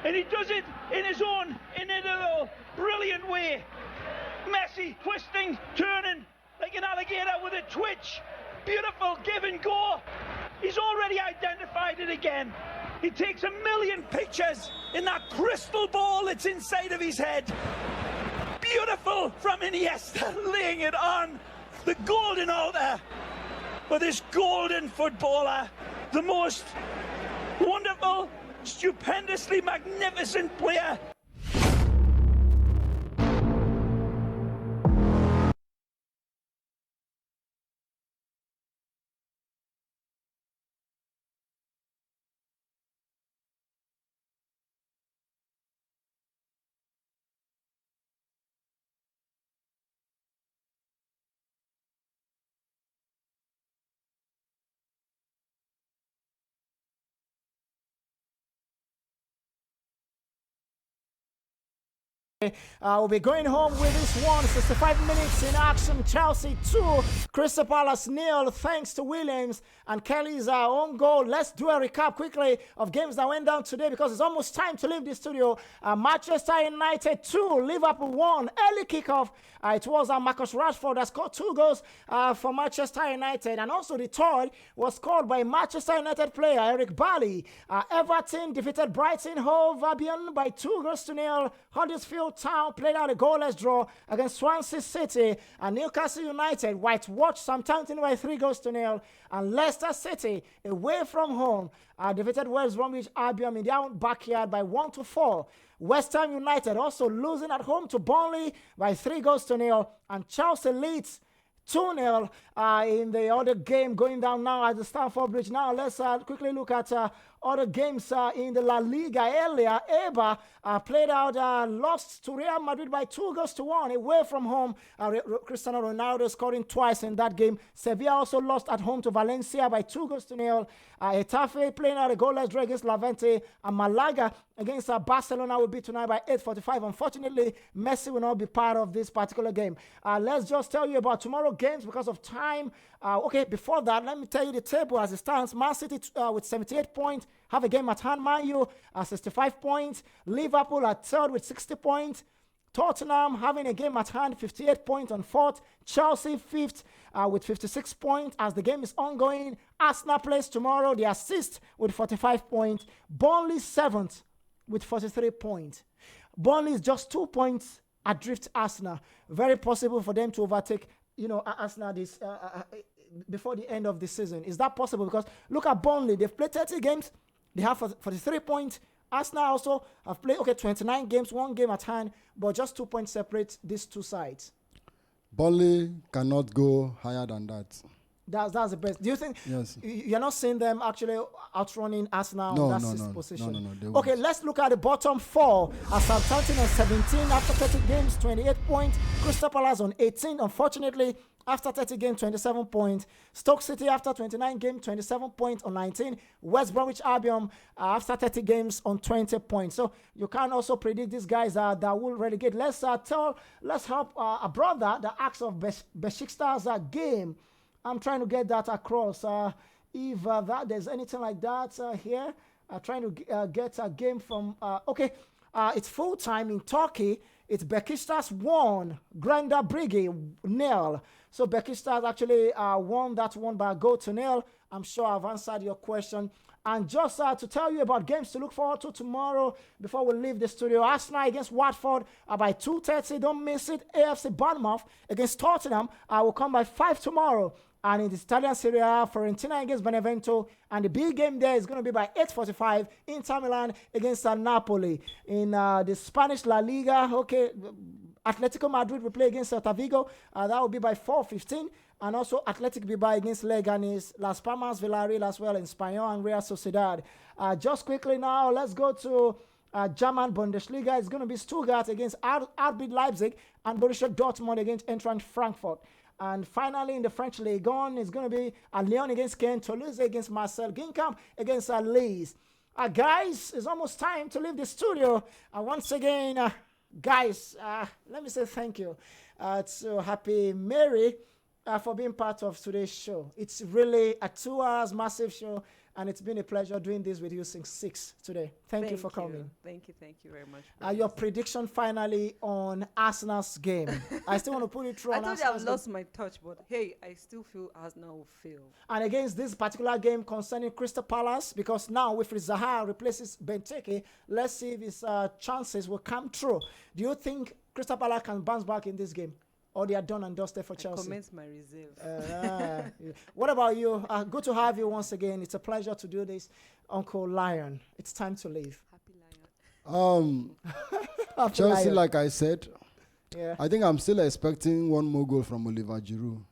and he does it in his own inimitable, brilliant way. Messi twisting, turning like an alligator with a twitch. Beautiful give and go. He's already identified it again. He takes 1,000,000 pictures in that crystal ball that's inside of his head. Beautiful from Iniesta, laying it on the golden altar for this golden footballer, the most wonderful, stupendously magnificent player. We'll be going home with this one. 65 minutes in action. Chelsea 2, Crystal Palace 0. Thanks to Williams and Kelly's own goal. Let's do a recap quickly of games that went down today because it's almost time to leave the studio. Manchester United 2, Liverpool 1. Early kickoff. It was Marcus Rashford that scored 2 goals for Manchester United. And also the third was scored by Manchester United player Eric Bailly. Everton defeated Brighton Hove Albion by 2-0. Huddersfield Town played out a goalless draw against Swansea City, and Newcastle United whitewashed Southampton by 3-0, and Leicester City away from home defeated West Bromwich Albion in their own backyard by 1-4. West Ham United also losing at home to Burnley by 3-0, and Chelsea leads 2-0 in the other game going down now at the Stamford Bridge. Now let's quickly look at other games in the La Liga. Earlier, Eibar played out, lost to Real Madrid by 2-1 away from home. Cristiano Ronaldo scoring twice in that game. Sevilla also lost at home to Valencia by 2-0. Getafe playing out a goalless draw against Levante, and Malaga against Barcelona will be tonight by 8:45. Unfortunately, Messi will not be part of this particular game. Let's just tell you about tomorrow's games because of time. Okay, before that, let me tell you the table as it stands. Man City with 78 points have a game at hand. Man U 65 points. Liverpool at third with 60 points. Tottenham having a game at hand, 58 points on fourth. Chelsea fifth with 56 points as the game is ongoing. Arsenal plays tomorrow. They are sixth with 45 points. Burnley seventh with 43 points. Burnley is just 2 points adrift Arsenal. Very possible for them to overtake, Arsenal this before the end of the season. Is that possible? Because look at Burnley. They've played 30 games. They have 43 points. Arsenal also have played 29 games, 1 game at hand, but just 2 points separate these two sides. Burnley cannot go higher than that. That's the best. Do you think you're not seeing them actually outrunning Arsenal in that sixth position? No. Okay, let's look at the bottom four. Southampton on 17 after 30 games, 28 points. Crystal Palace on 18, unfortunately, after 30 games, 27 points. Stoke City after 29 games, 27 points on 19. West Bromwich Albion after 30 games on 20 points. So you can also predict these guys that will relegate. Let's help a brother the acts of Besiktas game. I'm trying to get that across. If there's anything like that here, trying to get a game from. It's full time in Turkey. It's Besiktas 1, Granda Brigi 0. So Besiktas actually won that one by a goal to 0. I'm sure I've answered your question. And just to tell you about games to look forward to tomorrow before we leave the studio. Arsenal against Watford by 2:30. Don't miss it. AFC Bournemouth against Tottenham will come by 5 tomorrow. And in the Italian Serie A, Fiorentina against Benevento. And the big game there is going to be by 8:45. Inter Milan against Napoli. In the Spanish La Liga, Atletico Madrid will play against Celta Vigo. That will be by 4:15. And also Athletic Bilbao against Leganes, Las Palmas, Villarreal as well in Espanyol and Real Sociedad. Just quickly now, let's go to German Bundesliga. It's going to be Stuttgart against RB Leipzig and Borussia Dortmund against Eintracht Frankfurt. And finally, in the French Ligue 1, it's going to be Lyon against Caen, Toulouse against Marseille, Ginkamp against Lille. Guys, it's almost time to leave the studio. Once again, guys, let me say thank you to Happy Mary for being part of today's show. It's really a 2 hours massive show, and it's been a pleasure doing this with you since 6 today. Thank you for coming. Thank you very much. Your prediction finally on Arsenal's game. I still want to put it through. I told you I've lost my touch, but hey, I still feel Arsenal will fail. And against this particular game concerning Crystal Palace, because now Wilfried Zaha replaces Benteke, let's see if his chances will come true. Do you think Crystal Palace can bounce back in this game? Or they are done and dusted for Chelsea? Commence my reserve. What about you? Good to have you once again. It's a pleasure to do this. Uncle Lion, it's time to leave. Happy Lion. Happy Chelsea, Lion. like I said, Yeah. I think I'm still expecting one more goal from Oliver Giroud.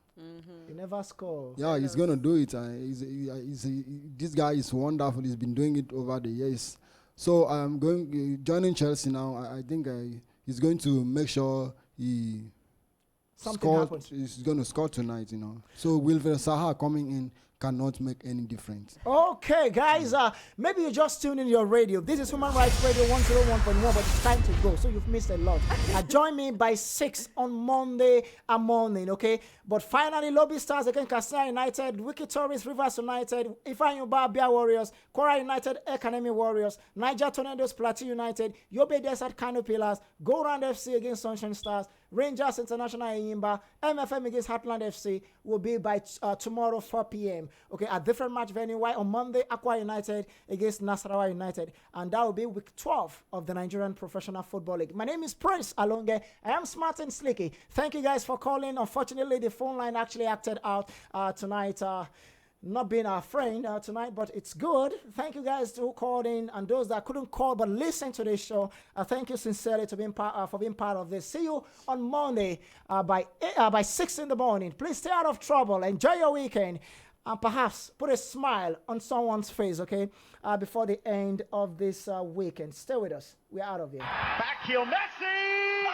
He never scored. Yeah, he's going to do it. This guy is wonderful. He's been doing it over the years. So I'm joining Chelsea now. I think he's going to make sure he happens. He's going to score tonight, you know. So Wilfried Zaha coming in cannot make any difference. Okay, guys, maybe you just tuned in your radio. This is Human Rights Radio 101.1, but it's time to go, so you've missed a lot. Join me by 6 on Monday morning, okay? But finally, Lobby Stars against Katsina United, Wiki Tourist, Rivers United, Ifeanyi Bia Warriors, Kora United, Academy Warriors, Niger Tornadoes, Plateau United, Yobe Desert Kano Pillars, Go Round FC against Sunshine Stars, Rangers International Enyimba, MFM against Heartland FC will be by tomorrow 4 p.m. Okay, a different match venue. Why on Monday, Aqua United against Nasarawa United, and that will be week 12 of the Nigerian Professional Football League. My name is Prince Alonge. I am smart and slicky. Thank you guys for calling. Unfortunately, the phone line actually acted out tonight. Not being our friend tonight, but it's good. Thank you guys who called in, and those that couldn't call but listen to this show. Thank you sincerely for being part of this. See you on Monday by 6 in the morning. Please stay out of trouble. Enjoy your weekend. And perhaps put a smile on someone's face, okay, before the end of this weekend. Stay with us. We're out of here. Back heel Messi!